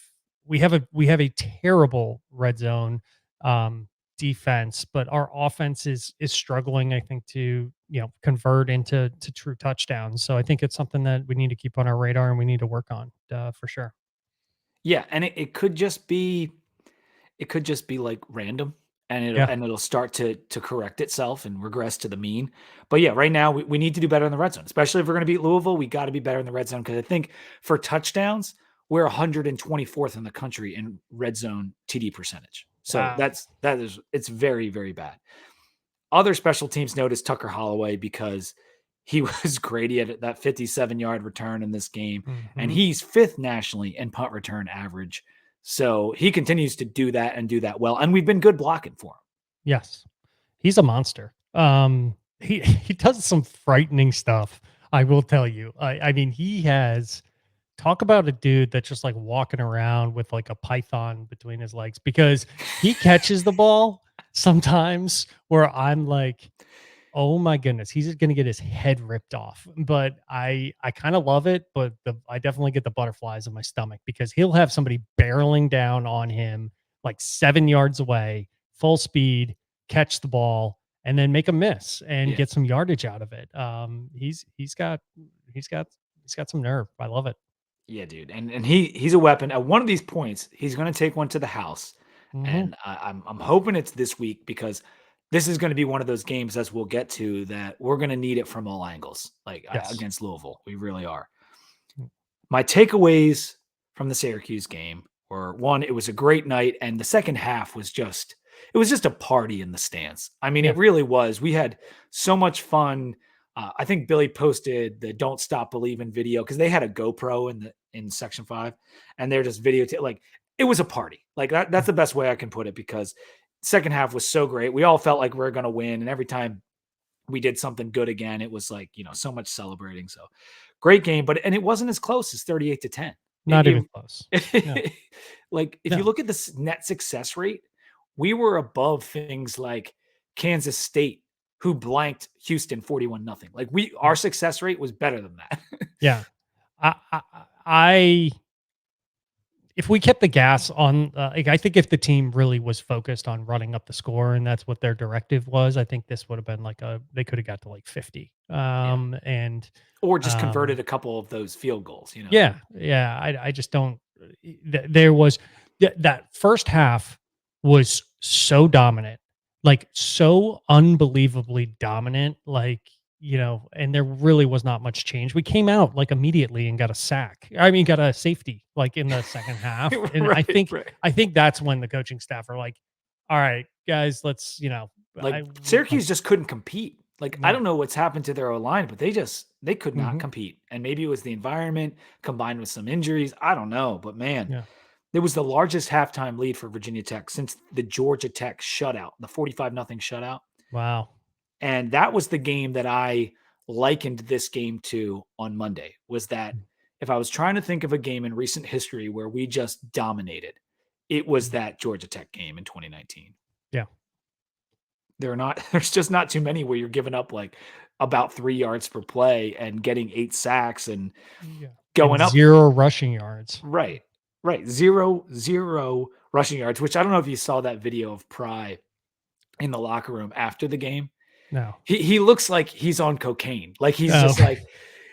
we have a terrible red zone defense, but our offense is struggling, I think, to convert into true touchdowns. So I think it's something that we need to keep on our radar and we need to work on for sure. Yeah, and it could just be like random, and it'll start to correct itself and regress to the mean. But yeah, right now we need to do better in the red zone, especially if we're going to beat Louisville. We got to be better in the red zone because I think for touchdowns we're 124th in the country in red zone TD percentage. So wow. it's very, very bad. Other special teams notice Tucker Holloway because he was great. He had that 57-yard return in this game, and he's 5th nationally in punt return average. So he continues to do that and do that well. And we've been good blocking for him. Yes. He's a monster. He does some frightening stuff, I will tell you. I mean, he has talk about a dude that's just like walking around with like a python between his legs, because he catches the ball sometimes where I'm like, oh my goodness, he's going to get his head ripped off. But I kind of love it, but I definitely get the butterflies in my stomach because he'll have somebody barreling down on him like 7 yards away, full speed, catch the ball, and then make a miss and get some yardage out of it. He's got some nerve. I love it. Yeah, dude. And he's a weapon. At one of these points, he's going to take one to the house. And I'm hoping it's this week because this is going to be one of those games, as we'll get to, that we're going to need it from all angles, like against Louisville. We really are. My takeaways from the Syracuse game were, 1, it was a great night. And the second half was just a party in the stands. I mean, it really was. We had so much fun. I think Billy posted the "Don't Stop Believing" video because they had a GoPro in section 5, and they're just videotape. Like, it was a party. Like that's the best way I can put it, because second half was so great. We all felt like we were going to win, and every time we did something good again, it was like, so much celebrating. So great game, and it wasn't as close as 38-10. Not even close. No. Like if you look at the net success rate, we were above things like Kansas State, who blanked Houston 41-0. Like our success rate was better than that. Yeah. If we kept the gas on, I think if the team really was focused on running up the score and that's what their directive was, I think this would have been they could have got to like 50. Or just converted a couple of those field goals, Yeah. I just don't, there was that first half was so dominant, like so unbelievably dominant, and there really was not much change. We came out like immediately and got a sack. I mean, got a safety like in the second half. And I think that's when the coaching staff are like, all right, guys, let's, Syracuse just couldn't compete. Like, I don't know what's happened to their O-line, but they could not compete. And maybe it was the environment combined with some injuries. I don't know, but man, it was the largest halftime lead for Virginia Tech since the Georgia Tech shutout, the 45-0 shutout. Wow. And that was the game that I likened this game to on Monday, was that if I was trying to think of a game in recent history where we just dominated, it was that Georgia Tech game in 2019. Yeah. There's just not too many where you're giving up like about 3 yards per play and getting 8 sacks and going up 0 rushing yards. Right. Zero rushing yards, which I don't know if you saw that video of Pry in the locker room after the game. No. He looks like he's on cocaine. Like he's just like,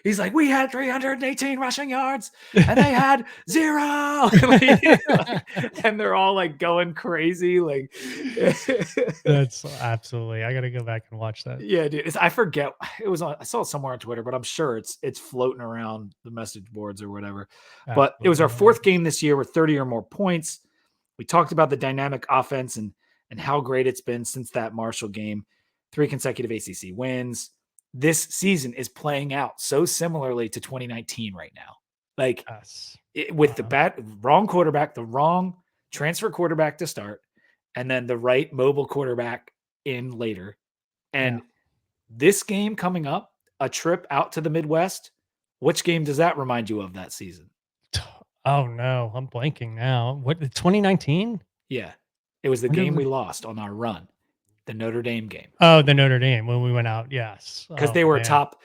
He's like, we had 318 rushing yards and they had 0. And they're all like going crazy. Like, That's absolutely. I got to go back and watch that. yeah, dude. I forget. It was I saw it somewhere on Twitter, but I'm sure it's floating around the message boards or whatever. But it was our Absolutely. 4th game this year with 30 or more points. We talked about the dynamic offense and how great it's been since that Marshall game. 3 consecutive ACC wins. This season is playing out so similarly to 2019 right now. Like Yes. with the wrong quarterback, the wrong transfer quarterback to start, and then the right mobile quarterback in later. And this game coming up, a trip out to the Midwest, which game does that remind you of that season? Oh no, I'm blanking now. What 2019? Yeah. It was the When did game we we- lost on our run, the Notre Dame game. Oh, the Notre Dame when we went out. Yes. Because Oh, they were man. top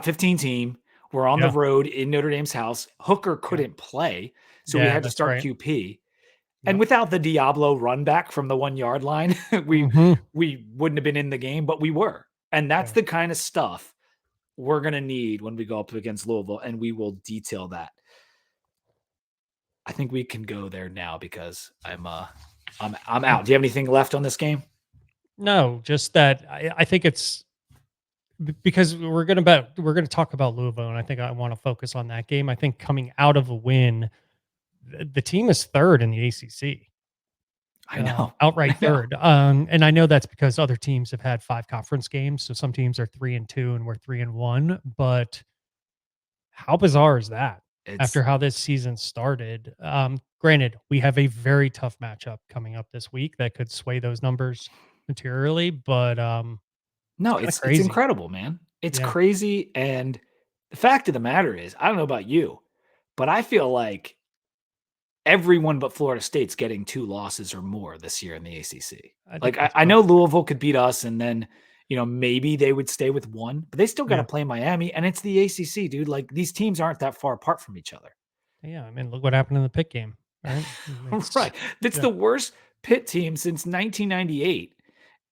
15 team. We're on the Yeah. road in Notre Dame's house. Hooker couldn't play, so we Yeah, had to that's start right. QP. And Yep. without the Diablo run back from the 1 yard line, we wouldn't have been in the game, but we were. And that's the kind of stuff we're going to need when we go up against Louisville, and we will detail that. I think we can go there now because I'm out. Do you have anything left on this game? No, just that I think it's because we're going to talk about Louisville, and I think I want to focus on that game. I think coming out of a win, the team is 3rd in the ACC. I know. Outright 3rd. And I know that's because other teams have had 5 conference games. So some teams are 3-2 and we're 3-1. But how bizarre is that after how this season started? Granted, we have a very tough matchup coming up this week that could sway those numbers materially. But no, it's incredible, man. It's crazy. And the fact of the matter is, I don't know about you, but I feel like everyone but Florida State's getting 2 losses or more this year in the ACC. I know Louisville could beat us, and then maybe they would stay with 1, but they still got to play Miami, and it's the ACC, dude. Like these teams aren't that far apart from each other. Yeah, I mean, look what happened in the Pitt game. Right, right. That's the worst Pitt team since 1998.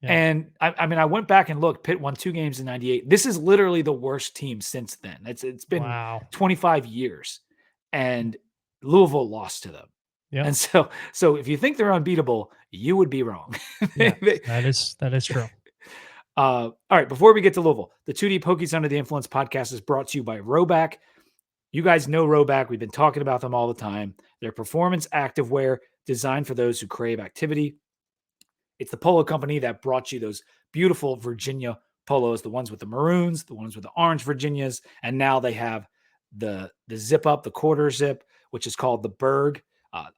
Yeah. And I mean, I went back and looked. Pitt won 2 games in 98. This is literally the worst team since then. It's been 25 years, and Louisville lost to them. Yeah. And so if you think they're unbeatable, you would be wrong. Yeah, that is true. All right. Before we get to Louisville, the 2 Deep Hokies Under the Influence podcast is brought to you by Roback. You guys know Roback. We've been talking about them all the time. They're performance activewear designed for those who crave activity. It's the polo company that brought you those beautiful Virginia polos, the ones with the maroons, the ones with the orange Virginias, and now they have the zip up, the quarter zip, which is called the Berg.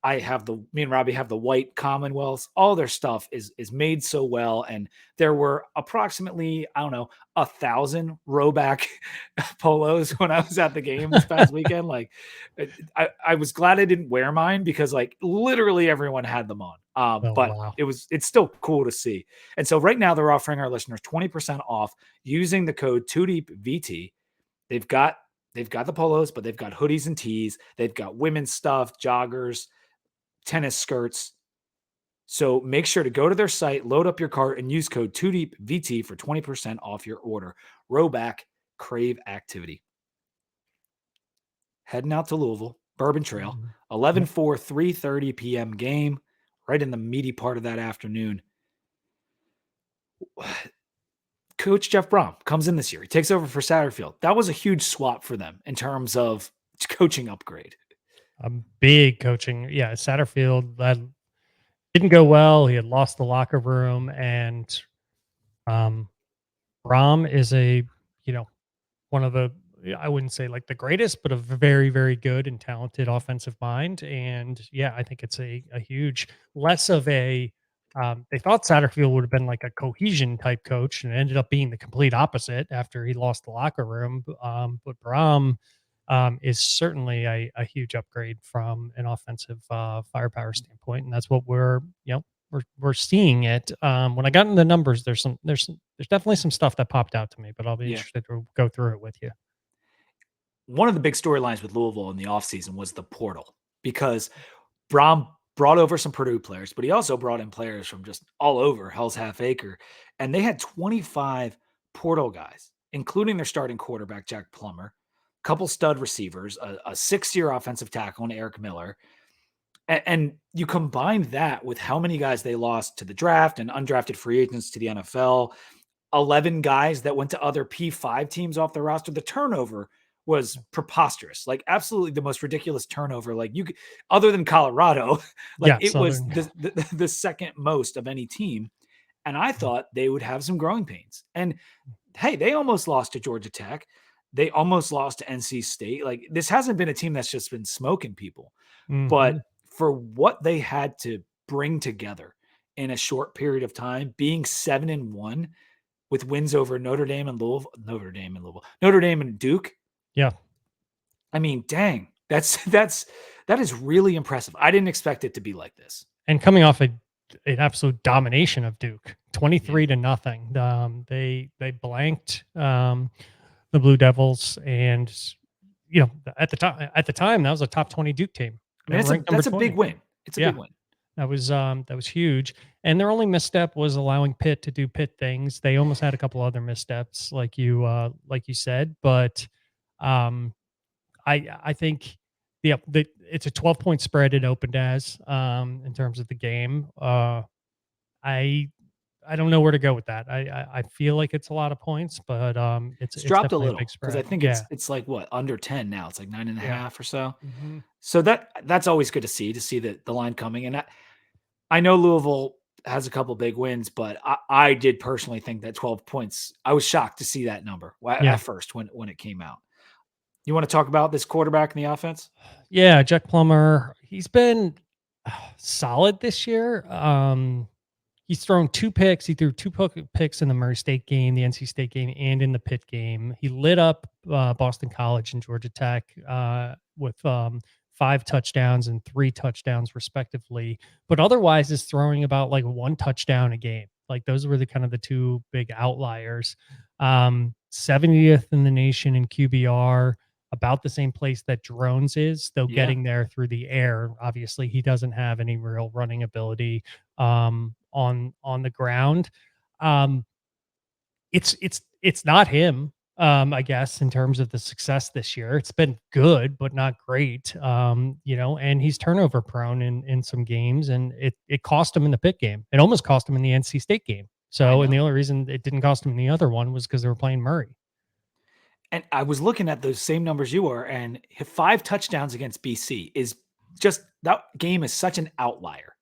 Me and Robbie have the white Commonwealths. All their stuff is made so well. And there were approximately, 1,000 Roback polos when I was at the game this past weekend. Like I was glad I didn't wear mine because like literally everyone had them on. It's still cool to see. And so right now they're offering our listeners 20% off using the code 2DEEPVT. They've got the polos, but they've got hoodies and tees. They've got women's stuff, joggers, tennis skirts. So make sure to go to their site, load up your cart, and use code 2DEEPVT for 20% off your order. Roback, crave activity. Heading out to Louisville, Bourbon Trail, 11-4, 3:30 p.m. game, right in the meaty part of that afternoon. Coach Jeff Brom comes in this year. He takes over for Satterfield. That was a huge swap for them in terms of coaching upgrade. A big coaching. Yeah, Satterfield, that didn't go well. He had lost the locker room, and Brom is one of the, I wouldn't say like the greatest, but a very, very good and talented offensive mind. And yeah, I think it's a huge, less of a, they thought Satterfield would have been like a cohesion type coach, and it ended up being the complete opposite after he lost the locker room. But Brom is certainly a huge upgrade from an offensive firepower standpoint, and that's what we're seeing it. When I got in the numbers, there's definitely some stuff that popped out to me, but I'll be interested to go through it with you. One of the big storylines with Louisville in the offseason was the portal, because Brom brought over some Purdue players, but he also brought in players from just all over Hell's Half Acre, and they had 25 portal guys. including their starting quarterback, Jack Plummer, a couple stud receivers, a 6-year offensive tackle in Eric Miller. And you combine that with how many guys they lost to the draft and undrafted free agents to the NFL, 11 guys that went to other P5 teams off the roster. The turnover was preposterous, like absolutely the most ridiculous turnover. Like you could, other than Colorado, like it was the second most of any team. And I thought they would have some growing pains. And hey, they almost lost to Georgia Tech. They almost lost to NC State. Like this hasn't been a team that's just been smoking people, but for what they had to bring together in a short period of time, being 7-1 with wins over Notre Dame and Duke. Yeah. I mean, dang, that is really impressive. I didn't expect it to be like this. And coming off an absolute domination of Duke, 23-0. They blanked the Blue Devils, and at the time that was a top 20 Duke team. I mean, that's a big win. It's a big win. That was huge. And their only misstep was allowing Pitt to do Pitt things. They almost had a couple other missteps, like you said. But I think it's a 12-point spread it opened as in terms of the game. I don't know where to go with that. I feel like it's a lot of points, but it's dropped a little because I think it's like what, under 10 now. It's like 9.5 or so. Mm-hmm. So that's always good to see the line coming. And I know Louisville has a couple big wins, but I did personally think that 12 points. I was shocked to see that number at first when it came out. You want to talk about this quarterback in the offense? Yeah, Jack Plummer. He's been solid this year. He's thrown 2 picks. He threw 2 picks in the Murray State game, the NC State game, and in the Pitt game. He lit up Boston College and Georgia Tech with 5 touchdowns and 3 touchdowns respectively. But otherwise is throwing about like 1 touchdown a game. Like those were the 2 big outliers. 70th in the nation in QBR, about the same place that Drones is, though getting there through the air. Obviously, he doesn't have any real running ability on the ground. It's not him, I guess, in terms of the success this year. It's been good, but not great. And he's turnover prone in some games, and it cost him in the Pitt game. It almost cost him in the NC State game. So, and the only reason it didn't cost him in the other one was because they were playing Murray. And I was looking at those same numbers you were, and 5 touchdowns against BC is just, that game is such an outlier.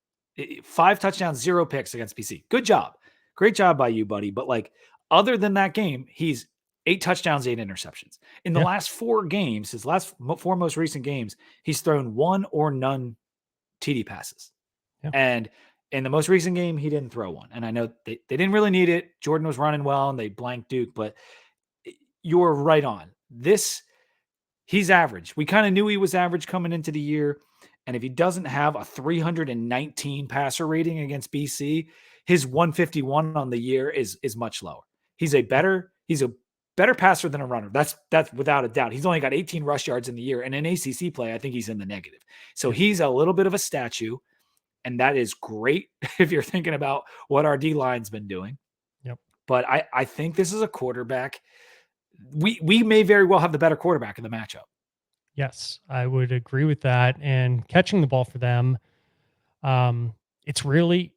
5 touchdowns, 0 picks against BC. Good job. Great job by you, buddy. But like, other than that game, he's 8 touchdowns, 8 interceptions. In the last 4 games, his last 4 most recent games, he's thrown 1 or none TD passes. Yeah. And in the most recent game, he didn't throw 1. And I know they didn't really need it. Jordan was running well, and they blanked Duke, but you're right on. He's average. We kind of knew he was average coming into the year. And if he doesn't have a 319 passer rating against BC, his 151 on the year is much lower. He's a better passer than a runner. That's without a doubt. He's only got 18 rush yards in the year. And in ACC play, I think he's in the negative. So he's a little bit of a statue. And that is great if you're thinking about what our D-line's been doing. Yep. But I think this is a quarterback. We may very well have the better quarterback in the matchup. Yes, I would agree with that. And catching the ball for them, it's really,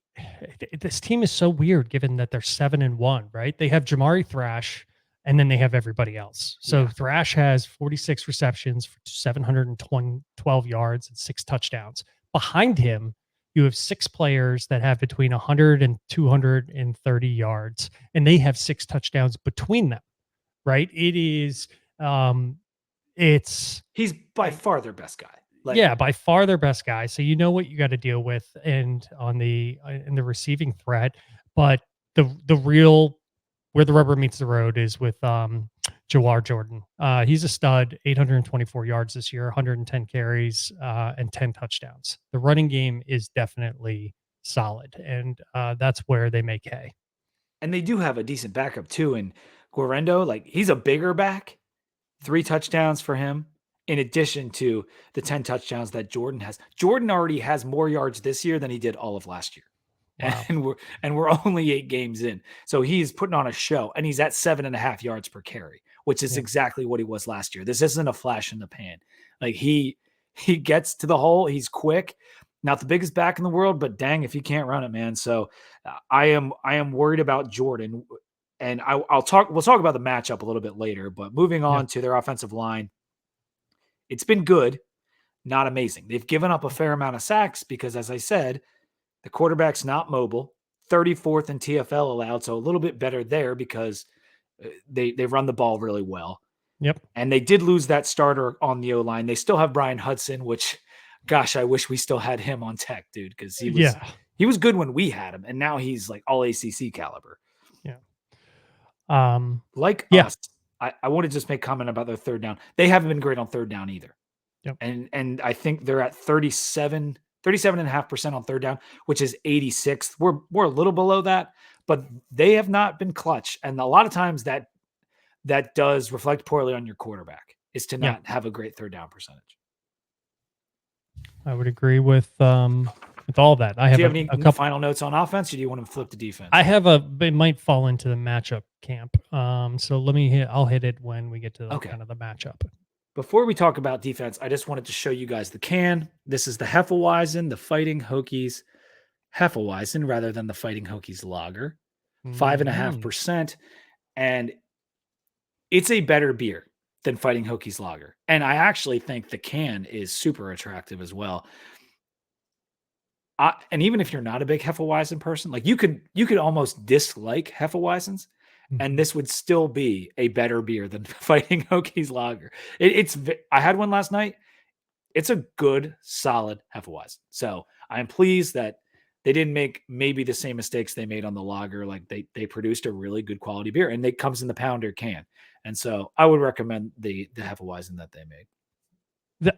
this team is so weird given that they're 7-1, right? They have Jamari Thrash, and then they have everybody else. So Thrash has 46 receptions for 712 yards and 6 touchdowns. Behind him, you have 6 players that have between 100 and 230 yards, and they have 6 touchdowns between them. Right. It is, he's by far their best guy. By far their best guy. So you know what you got to deal with, and in the receiving threat, but the real, where the rubber meets the road is with Jawar Jordan. He's a stud, 824 yards this year, 110 carries, and 10 touchdowns. The running game is definitely solid, and that's where they make hay. And they do have a decent backup too. And Guarendo, like, he's a bigger back. 3 touchdowns for him, in addition to the 10 touchdowns that Jordan has. Jordan already has more yards this year than he did all of last year. Wow. and we're only 8 games in. So he's putting on a show, and he's at 7.5 yards per carry, which is exactly what he was last year. This isn't a flash in the pan. Like he gets to the hole. He's quick. Not the biggest back in the world, but dang, if he can't run it, man. So I am worried about Jordan, and we'll talk about the matchup a little bit later. But moving on to their offensive line, it's been good, not amazing. They've given up a fair amount of sacks because, as I said, the quarterback's not mobile. 34th in TFL allowed, so a little bit better there because they run the ball really well. Yep. And they did lose that starter on the O-line. They still have Brian Hudson, which, gosh, I wish we still had him on tech, dude, because he was good when we had him, and now he's like all ACC caliber. Yeah. Us, I want to just make comment about their third down. They haven't been great on third down either. Yep. And I think they're at 37.5% on third down, which is 86th. We're a little below that, but they have not been clutch. And a lot of times that does reflect poorly on your quarterback, is to not have a great third down percentage. I would agree with all that. Do you have any couple final notes on offense, or do you want to flip to defense? It might fall into the matchup camp. So I'll hit it when we get to kind of the matchup. Before we talk about defense, I just wanted to show you guys the can. This is the Hefeweizen, the Fighting Hokies Hefeweizen, rather than the Fighting Hokies Lager, 5.5%. And it's a better beer than Fighting Hokies Lager. And I actually think the can is super attractive as well. And even if you're not a big Hefeweizen person, like you could almost dislike Hefeweizens, and this would still be a better beer than Fighting Hokies Lager. I had one last night. It's a good, solid Hefeweizen. So I'm pleased that they didn't make maybe the same mistakes they made on the lager. Like they produced a really good quality beer, and it comes in the pounder can. And so I would recommend the Hefeweizen that they made.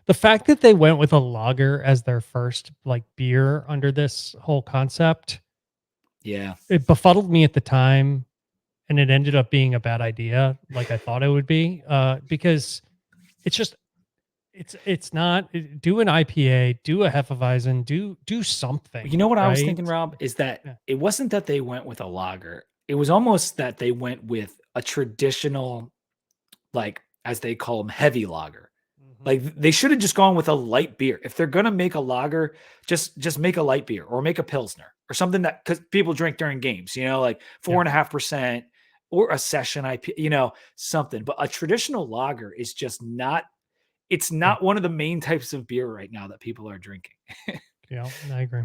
The fact that they went with a lager as their first beer under this whole concept, it befuddled me at the time, and it ended up being a bad idea, like I thought it would be, because it's not. Do an IPA, do a Hefeweizen, do something. You know what I was thinking, Rob, is that it wasn't that they went with a lager. It was almost that they went with a traditional, as they call them, heavy lager. Like they should have just gone with a light beer. If they're going to make a lager, just make a light beer or make a Pilsner or something that, because people drink during games, 4.5% or a session IP, something. But a traditional lager is just not, it's not one of the main types of beer right now that people are drinking. Yeah, I agree.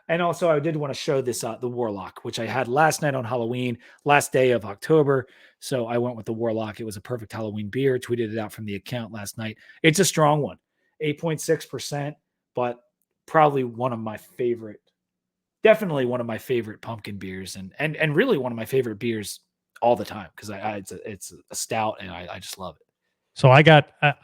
And also I did want to show this, the Warlock, which I had last night on Halloween, last day of October. So I went with the Warlock. It was a perfect Halloween beer. Tweeted it out from the account last night. It's a strong one, 8.6%, but probably definitely one of my favorite pumpkin beers, and really one of my favorite beers all the time, because it's a stout and I just love it. So I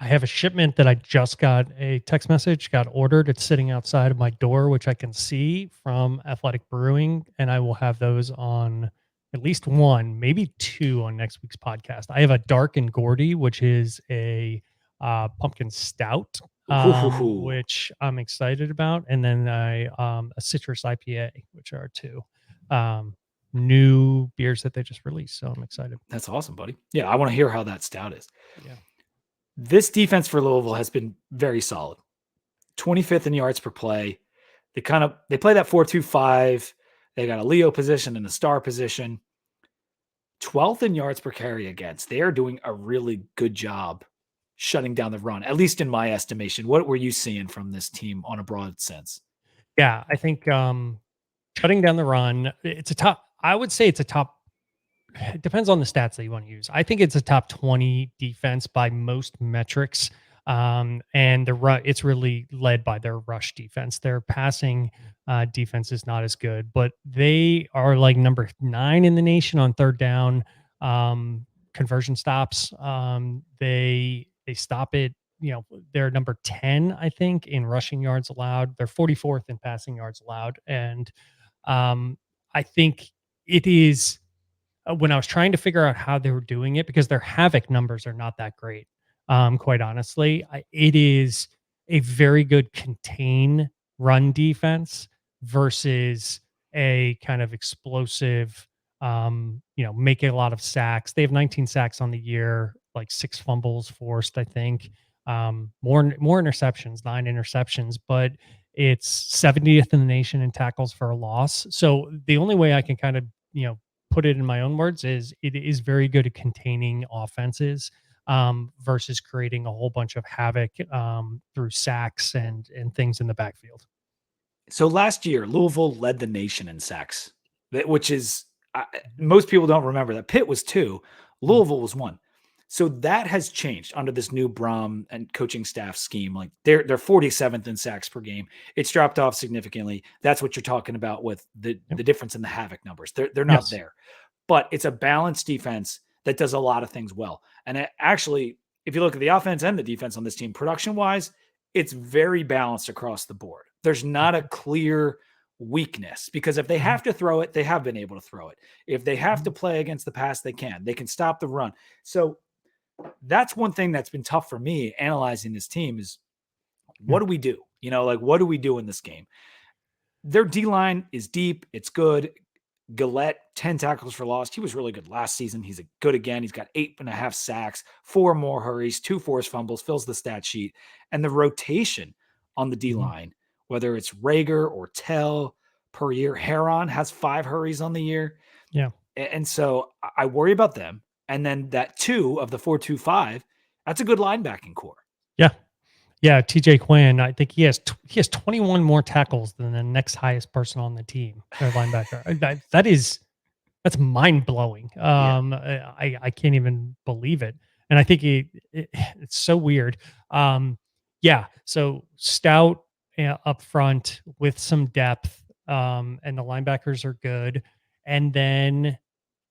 have a shipment that I just got a text message, got ordered. It's sitting outside of my door, which I can see from Athletic Brewing, and I will have those on at least one, maybe two on next week's podcast. I have a Dark and Gordy, which is a pumpkin stout, which I'm excited about, and then a citrus IPA, which are two new beers that they just released. So I'm excited. That's awesome, buddy. Yeah, I want to hear how that stout is. Yeah. This defense for Louisville has been very solid. 25th in yards per play. They play that 4-2-5. They got a Leo position and a star position. 12th in yards per carry against. They are doing a really good job shutting down the run, at least in my estimation. What were you seeing from this team on a broad sense? Yeah, I think shutting down the run, I would say it's a top. It depends on the stats that you want to use. I think it's a top 20 defense by most metrics. And it's really led by their rush defense. Their passing defense is not as good, but they are like number 9 in the nation on third down conversion stops. They stop it. They're number 10, I think, in rushing yards allowed. They're 44th in passing yards allowed. And I think it is, when I was trying to figure out how they were doing it, because their havoc numbers are not that great. Quite honestly, it is a very good contain run defense, versus a kind of explosive, making a lot of sacks. They have 19 sacks on the year, like 6 fumbles forced, I think. More interceptions, 9 interceptions, but it's 70th in the nation in tackles for a loss. So the only way I can kind of, put it in my own words is it is very good at containing offenses, versus creating a whole bunch of havoc, through sacks and things in the backfield. So last year, Louisville led the nation in sacks, which is most people don't remember that. Pitt was 2, Louisville was 1. So that has changed under this new Brom and coaching staff scheme. Like they're 47th in sacks per game. It's dropped off significantly. That's what you're talking about with the difference in the havoc numbers. They're not Yes. there, but it's a balanced defense that does a lot of things well. And actually, if you look at the offense and the defense on this team, production wise, it's very balanced across the board. There's not a clear weakness because if they have to throw it, they have been able to throw it. If they have to play against the pass, they can. They can stop the run. So that's one thing that's been tough for me analyzing this team is what do we do? What do we do in this game? Their D-line is deep. It's good. Gillette, 10 tackles for loss. He was really good last season. He's good again. He's got 8.5 sacks, 4 more hurries, 2 forced fumbles, fills the stat sheet. And the rotation on the D-line, whether it's Rager or Tell per year, Heron has 5 hurries on the year. Yeah. And so I worry about them. And then that 2 of the 4-2-5, that's a good linebacking core. Yeah. Yeah. TJ Quinn, I think he has 21 more tackles than the next highest person on the team, their linebacker. That's mind blowing. I can't even believe it. And I think it's so weird. So stout up front with some depth, and the linebackers are good. And then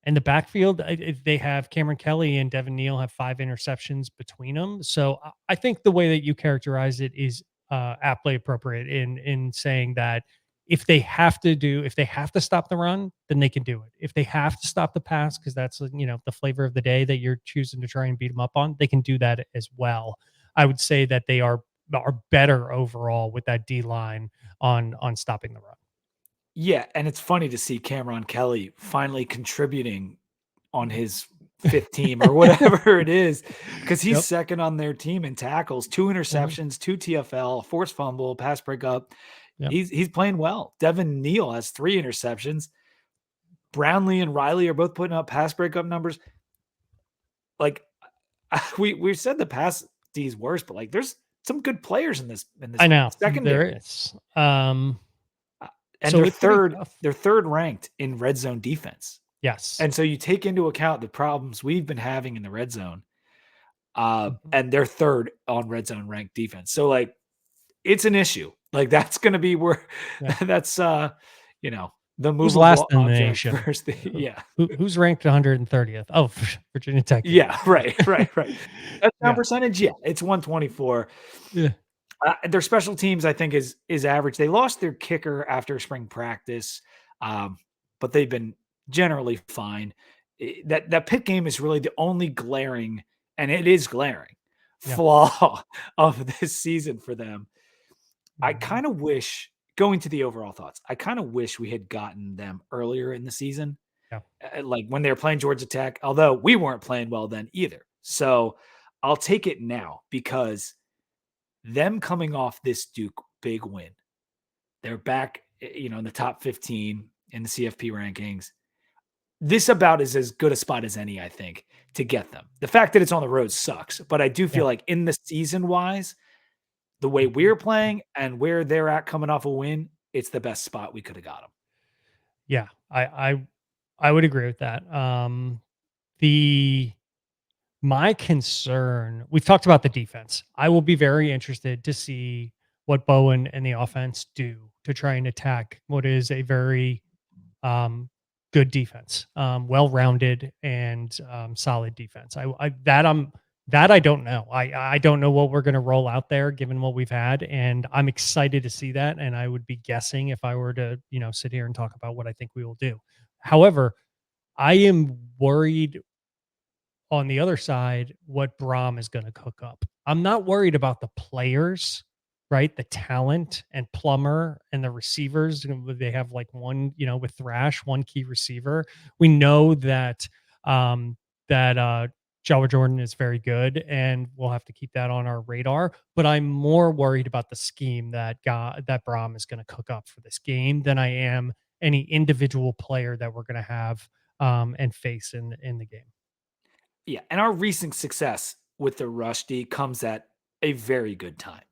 in the backfield, they have Cameron Kelly and Devin Neal have 5 interceptions between them. So I think the way that you characterize it is aptly appropriate in saying that if they have to stop the run, then they can do it. If they have to stop the pass, because that's the flavor of the day that you're choosing to try and beat them up on, they can do that as well. I would say that they are better overall with that D line on stopping the run. Yeah, and it's funny to see Cameron Kelly finally contributing on his 5th team or whatever it is, because he's second on their team in tackles, 2 interceptions, 2 TFL, forced fumble, pass breakup. Yep. He's playing well. Devin Neal has 3 interceptions. Brownlee and Riley are both putting up pass breakup numbers. Like we said, the pass D is worse, but like there's some good players in this. I know secondary. there is. And so they're third ranked in red zone defense. Yes. And so you take into account the problems we've been having in the red zone, and they're third on red zone ranked defense. So like it's an issue. Like that's going to be where that's the move. Who's last in the nation? First, who's ranked 130th? Oh, Virginia Tech. Yeah, right. Touchdown percentage, it's 124. Yeah. Their special teams, I think, is average. They lost their kicker after spring practice, but they've been generally fine. That Pitt game is really the only glaring, and it is glaring, flaw of this season for them. I kind of wish, going to the overall thoughts, I kind of wish we had gotten them earlier in the season, like when they were playing Georgia Tech, although we weren't playing well then either. So I'll take it now because them coming off this Duke big win, they're back, in the top 15 in the CFP rankings. This about is as good a spot as any, I think, to get them. The fact that it's on the road sucks, but I do feel like in the season wise, the way we're playing and where they're at coming off a win, it's the best spot we could have got them. Yeah, I would agree with that. My concern, we've talked about the defense. I will be very interested to see what Bowen and the offense do to try and attack what is a very good defense, well-rounded and solid defense. I don't know. I don't know what we're going to roll out there given what we've had, and I'm excited to see that. And I would be guessing if I were to, sit here and talk about what I think we will do. However, I am worried on the other side what Brom is going to cook up. I'm not worried about the players right? The talent and Plummer and the receivers, they have like one, with Thrash, one key receiver. We know that Jawah Jordan is very good, and we'll have to keep that on our radar. But I'm more worried about the scheme that Braum is going to cook up for this game than I am any individual player that we're going to have and face in the game. Yeah, and our recent success with the Rushdie comes at a very good time.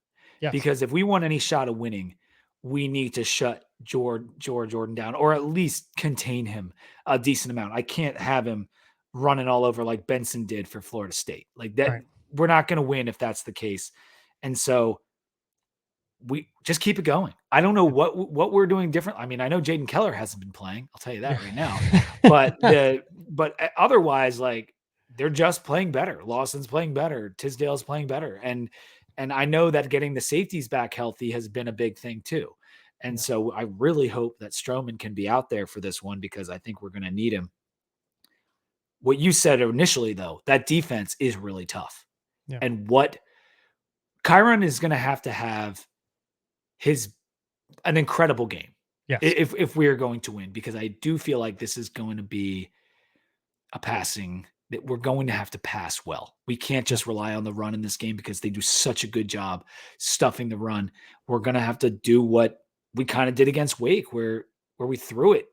Yes. Because if we want any shot of winning, we need to shut Jawah Jordan down, or at least contain him a decent amount. I can't have him running all over like Benson did for Florida State. Like that, Right. we're not going to win if that's the case. And so we just keep it going. I don't know what we're doing different. I mean, I know Jaden Keller hasn't been playing. I'll tell you that right now. But otherwise, like, they're just playing better. Lawson's playing better. Tisdale's playing better. And I know that getting the safeties back healthy has been a big thing too. And so I really hope that Stroman can be out there for this one, because I think we're going to need him. What you said initially, though, that defense is really tough. Yeah. And what Kyron is going to have an incredible game. Yes. If we are going to win, because I do feel like this is going to be a passing that we're going to have to pass well. We can't just rely on the run in this game, because they do such a good job stuffing the run. We're going to have to do what we kind of did against Wake, where we threw it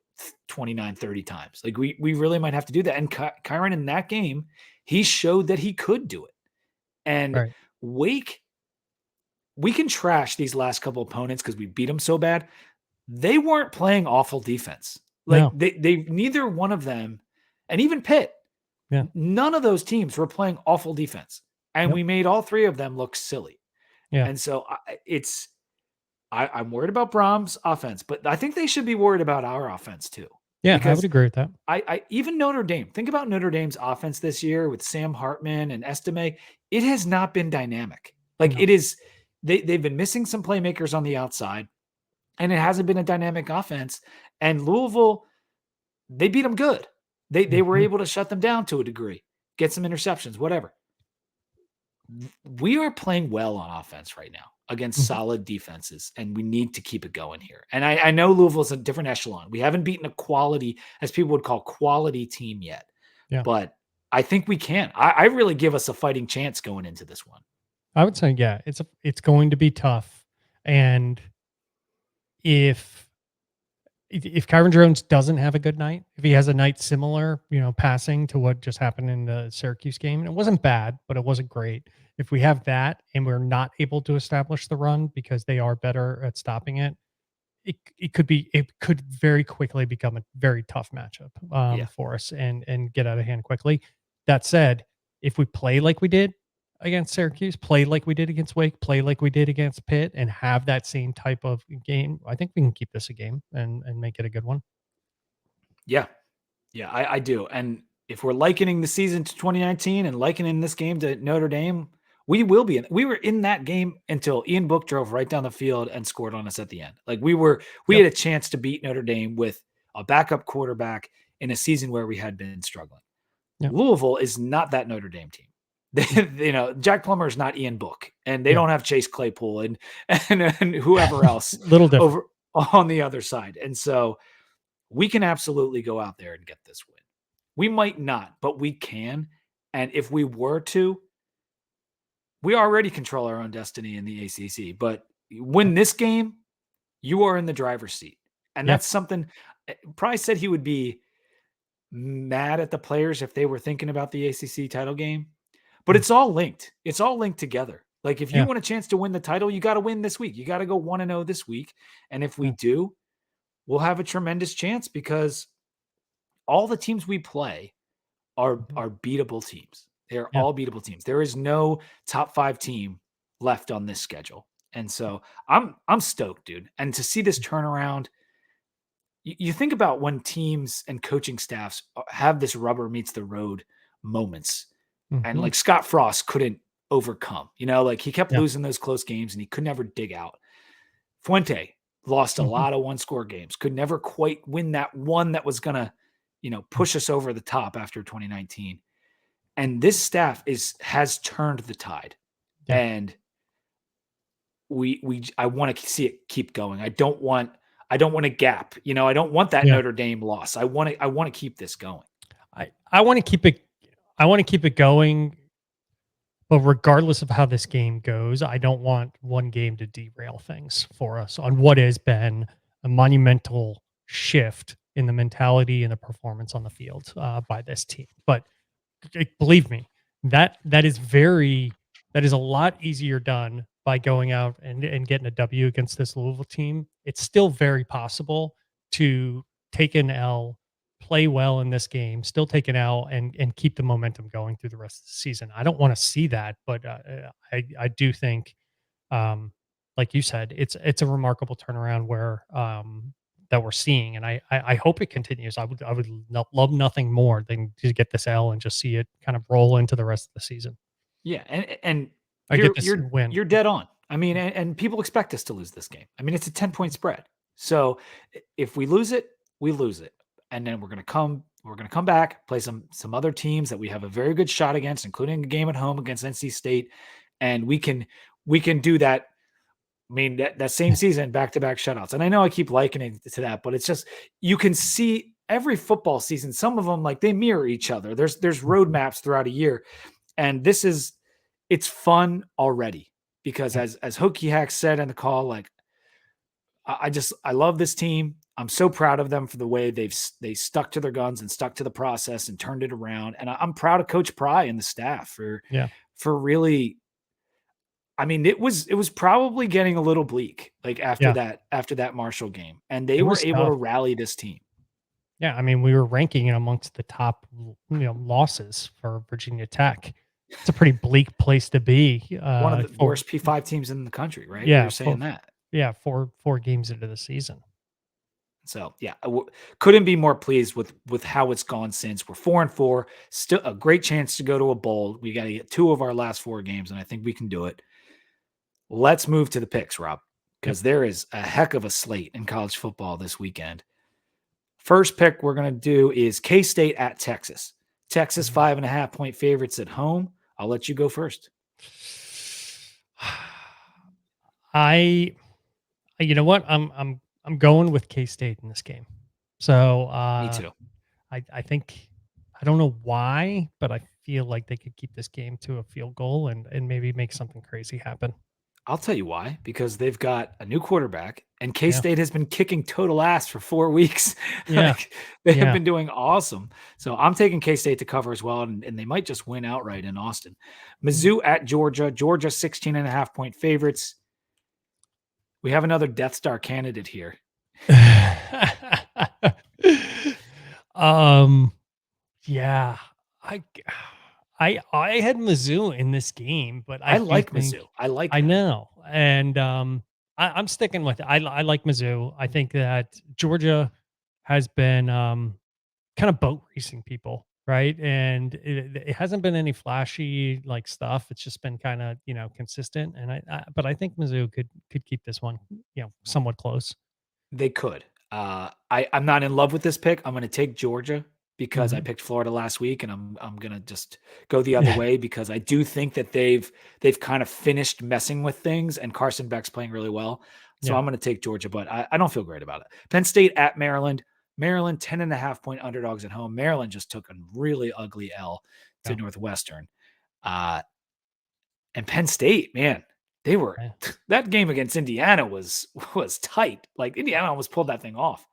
29, 30 times. Like we really might have to do that. And Kyron in that game, he showed that he could do it. And Right. Wake, we can trash these last couple opponents because we beat them so bad. They weren't playing awful defense. Like No. they neither one of them, and even Pitt, Yeah. none of those teams were playing awful defense. And Yep. we made all three of them look silly. Yeah. And so I'm worried about Braum's offense, but I think they should be worried about our offense too. Yeah, I Because would agree with that. I even Notre Dame. Think about Notre Dame's offense this year with Sam Hartman and Estime. It has not been dynamic. Like No. it is. They've been missing some playmakers on the outside, and it hasn't been a dynamic offense. And Louisville, they beat them good. They were Mhm. able to shut them down to a degree, get some interceptions, whatever. We are playing well on offense right now against Mhm. solid defenses, and we need to keep it going here. And I know Louisville's a different echelon. We haven't beaten a quality, as people would call, quality team yet. Yeah. But I think we can. I really give us a fighting chance going into this one. I would say, yeah, it's going to be tough. And if Kyron Jones doesn't have a good night, if he has a night similar, passing to what just happened in the Syracuse game, and it wasn't bad, but it wasn't great. If we have that and we're not able to establish the run because they are better at stopping it, it could very quickly become a very tough matchup Yeah. for us and get out of hand quickly. That said, if we play like we did against Syracuse, play like we did against Wake, play like we did against Pitt, and have that same type of game, I think we can keep this a game and make it a good one. Yeah. Yeah, I do. And if we're likening the season to 2019 and likening this game to Notre Dame, we will be. We were in that game until Ian Book drove right down the field and scored on us at the end. Like we had a chance to beat Notre Dame with a backup quarterback in a season where we had been struggling. Yep. Louisville is not that Notre Dame team. Jack Plummer is not Ian Book, and they don't have Chase Claypool and whoever else Little different over on the other side. And so we can absolutely go out there and get this win. We might not, but we can. And if we were to, we already control our own destiny in the ACC. But win this game, you are in the driver's seat. And that's something Price said he would be mad at the players if they were thinking about the ACC title game. But it's all linked. It's all linked together. Like if you want a chance to win the title, you got to win this week. You got to go 1-0 this week. And if we do, we'll have a tremendous chance, because all the teams we play are beatable teams. They're all beatable teams. There is no top 5 team left on this schedule. And so I'm stoked, dude. And to see this turnaround, you think about when teams and coaching staffs have this rubber meets the road moments. And like Scott Frost couldn't overcome, like he kept losing those close games and he could never dig out. Fuente lost a lot of 1-score games, could never quite win that one that was going to, push us over the top after 2019. And this staff has turned the tide. And I want to see it keep going. I don't want a gap. I don't want that Yeah. Notre Dame loss. I want to keep this going. I want to keep it. I want to keep it going. But regardless of how this game goes, I don't want one game to derail things for us on what has been a monumental shift in the mentality and the performance on the field by this team. But believe me, that is a lot easier done by going out and getting a W against this Louisville team. It's still very possible to take an L, play well in this game, still take an L, and keep the momentum going through the rest of the season. I don't want to see that, but I do think, like you said, it's a remarkable turnaround where that we're seeing, and I hope it continues. I would love nothing more than to get this L and just see it kind of roll into the rest of the season. Yeah, and I get this win. You're dead on. I mean, and people expect us to lose this game. I mean, it's a 10-point spread. So if we lose it, we lose it. And then we're going to come back, play some other teams that we have a very good shot against, including a game at home against NC State, and we can do that. I mean, that same season, back-to-back shutouts. And I know I keep likening it to that, but it's just, you can see every football season, some of them, like, they mirror each other. There's roadmaps throughout a year. And it's fun already because as Hokie Hack said in the call, like, I love this team. I'm so proud of them for the way they stuck to their guns and stuck to the process and turned it around. And I'm proud of Coach Pry and the staff for really, I mean, it was probably getting a little bleak, like after that Marshall game, and they were able to rally this team. Yeah, I mean, we were ranking it amongst the top, losses for Virginia Tech. It's a pretty bleak place to be. One of the worst P5 teams in the country, right? Yeah, You're saying that. Yeah, four games into the season. So yeah, couldn't be more pleased with how it's gone since. We're 4-4, still a great chance to go to a bowl. We got to get 2 of our last 4 games, and I think we can do it. Let's move to the picks, Rob, because there is a heck of a slate in college football this weekend. First pick we're going to do is K-State at Texas. Texas 5.5-point favorites at home. I'll let you go first. You know what? I'm going with K-State in this game. So me too. I think, I don't know why, but I feel like they could keep this game to a field goal and maybe make something crazy happen. I'll tell you why, because they've got a new quarterback and K-State has been kicking total ass for 4 weeks. Yeah. They have been doing awesome. So I'm taking K-State to cover as well. And they might just win outright in Austin. Mizzou at Georgia, 16.5-point favorites. We have another Death Star candidate here. Yeah, I had Mizzou in this game, but I like Mizzou. I know. And I'm sticking with it. I like Mizzou. I think that Georgia has been kind of boat racing people, right? And it hasn't been any flashy like stuff. It's just been kind of, consistent. And but I think Mizzou could keep this one, somewhat close. They could. I'm not in love with this pick. I'm going to take Georgia because I picked Florida last week, and I'm going to just go the other way because I do think that they've kind of finished messing with things, and Carson Beck's playing really well. So I'm going to take Georgia, but I don't feel great about it. Penn State at Maryland. Maryland 10.5-point underdogs at home. Maryland just took a really ugly L to Northwestern. And Penn State, man, they were that game against Indiana was tight. Like Indiana almost pulled that thing off.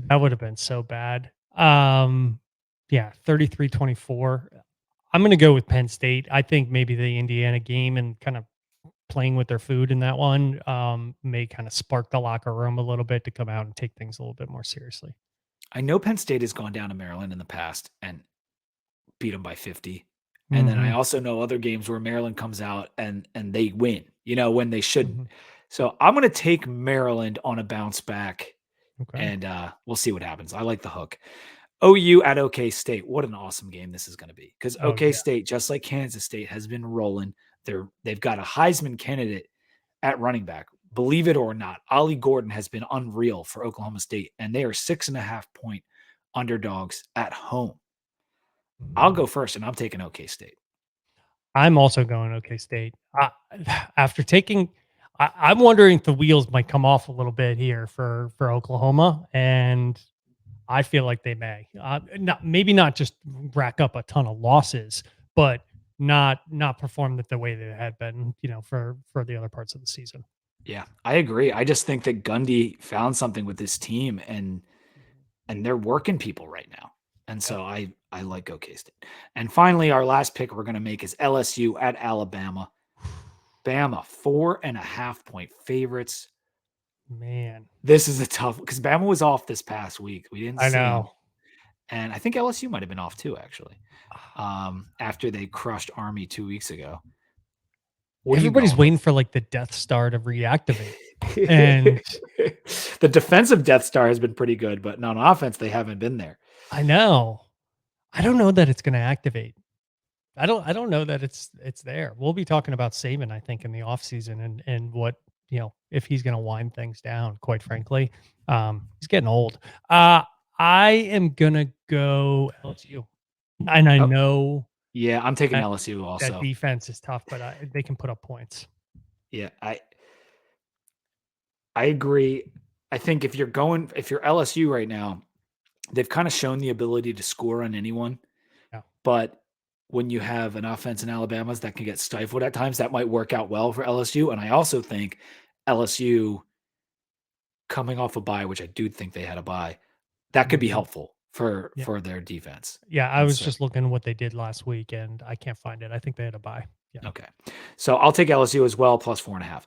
That would have been so bad. 33-24. I'm going to go with Penn State. I think maybe the Indiana game and kind of playing with their food in that one may kind of spark the locker room a little bit to come out and take things a little bit more seriously. I know Penn State has gone down to Maryland in the past and beat them by 50. And then I also know other games where Maryland comes out and they win, when they shouldn't. So I'm going to take Maryland on a bounce back. Okay. And we'll see what happens. I like the hook. OU at OK State. What an awesome game this is going to be. Because OK State, just like Kansas State, has been rolling. They've got a Heisman candidate at running back. Believe it or not, Ollie Gordon has been unreal for Oklahoma State. And they are 6.5-point underdogs at home. I'll go first, and I'm taking OK State. I'm also going OK State. After taking, I'm wondering if the wheels might come off a little bit here for Oklahoma, and I feel like they may. Maybe not just rack up a ton of losses, but not perform the way they had been, for the other parts of the season. Yeah, I agree. I just think that Gundy found something with this team, and they're working people right now. And so I like OK State. And finally, our last pick we're going to make is LSU at Alabama. Bama, 4.5-point favorites. Man, this is a tough because Bama was off this past week. We didn't I see know. him. And I think LSU might have been off too, actually, after they crushed Army 2 weeks ago. Everybody's waiting for like the Death Star to reactivate. And the defensive Death Star has been pretty good, but on offense, they haven't been there. I know. I don't know that it's going to activate. I don't know that it's there. We'll be talking about Saban, I think, in the offseason and what, if he's going to wind things down, quite frankly. He's getting old. I am going to go LSU. And I know. Yeah, I'm taking LSU also. That defense is tough, but they can put up points. Yeah, I agree. I think if you're LSU right now, they've kind of shown the ability to score on anyone. Yeah. But when you have an offense in Alabama's that can get stifled at times, that might work out well for LSU. And I also think LSU coming off a bye, which I do think they had a bye, that could be helpful for their defense. Yeah, I was just looking what they did last week, and I can't find it. I think they had a bye. Yeah. Okay. So I'll take LSU as well, plus 4.5.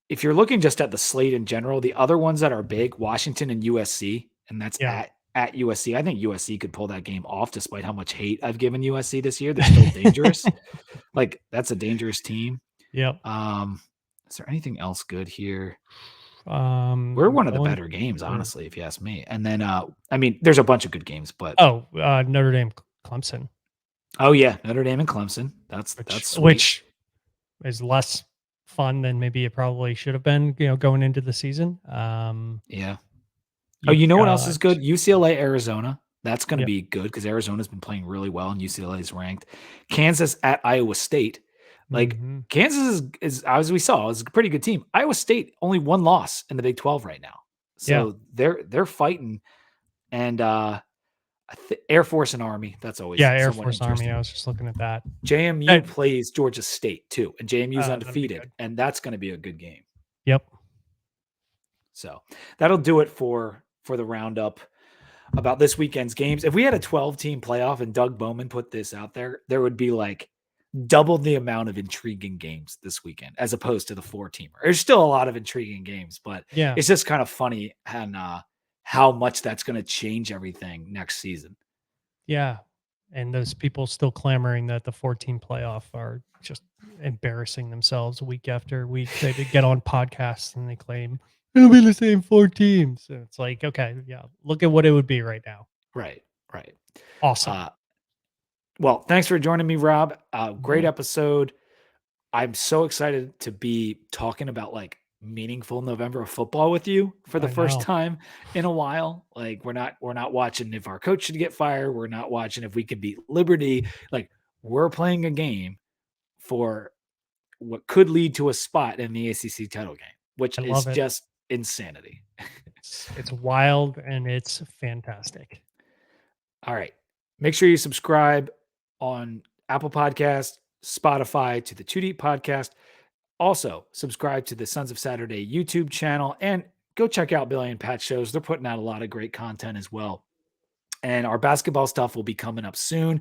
If you're looking just at the slate in general, the other ones that are big, Washington and USC, and that's at USC. I think USC could pull that game off despite how much hate I've given USC this year. They're still dangerous. Like, that's a dangerous team. Yep. Is there anything else good here? We're one of the better games, honestly, if you ask me. And then, there's a bunch of good games, but Notre Dame, Clemson. Oh yeah, Notre Dame and Clemson. That's sweet. Which is less fun than maybe it probably should have been, going into the season. Yeah. Oh, you know what else is good? UCLA, Arizona. That's going to be good because Arizona's been playing really well and UCLA is ranked. Kansas at Iowa State. Like Kansas is, as we saw, is a pretty good team. Iowa State only one loss in the Big 12 right now, so they're fighting. And Air Force and Army. That's always Air Force Army. I was just looking at that. JMU plays Georgia State too, and JMU's undefeated, and that's going to be a good game. Yep. So that'll do it for the roundup about this weekend's games. If we had a 12-team playoff and Doug Bowman put this out there, there would be like double the amount of intriguing games this weekend as opposed to the 4-teamer. There's still a lot of intriguing games, but it's just kind of funny and how much that's going to change everything next season. Yeah. And those people still clamoring that the 14 playoff are just embarrassing themselves week after week. They get on podcasts and they claim it'll be the same 4 teams. And it's like, okay, look at what it would be right now. Right. Awesome. Well, thanks for joining me, Rob. Great episode. I'm so excited to be talking about like meaningful November of football with you for the first time in a while. Like we're not watching if our coach should get fired. We're not watching if we can beat Liberty. Like we're playing a game for what could lead to a spot in the ACC title game, which is just insanity. It's wild and it's fantastic. All right. Make sure you subscribe on Apple Podcasts, Spotify, to the Too Deep Podcast. Also, subscribe to the Sons of Saturday YouTube channel and go check out Billy and Pat's shows. They're putting out a lot of great content as well. And our basketball stuff will be coming up soon.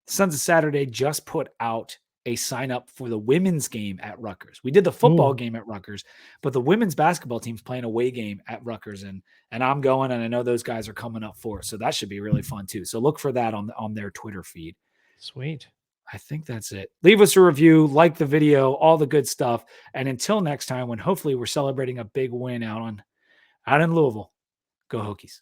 Sons of Saturday just put out a sign up for the women's game at Rutgers. We did the football game at Rutgers, but the women's basketball team's playing a away game at Rutgers, and I'm going, and I know those guys are coming up for it. So that should be really fun too. So look for that on their Twitter feed. Sweet. I think that's it. Leave us a review, like the video, all the good stuff. And until next time, when hopefully we're celebrating a big win out in Louisville, go Hokies.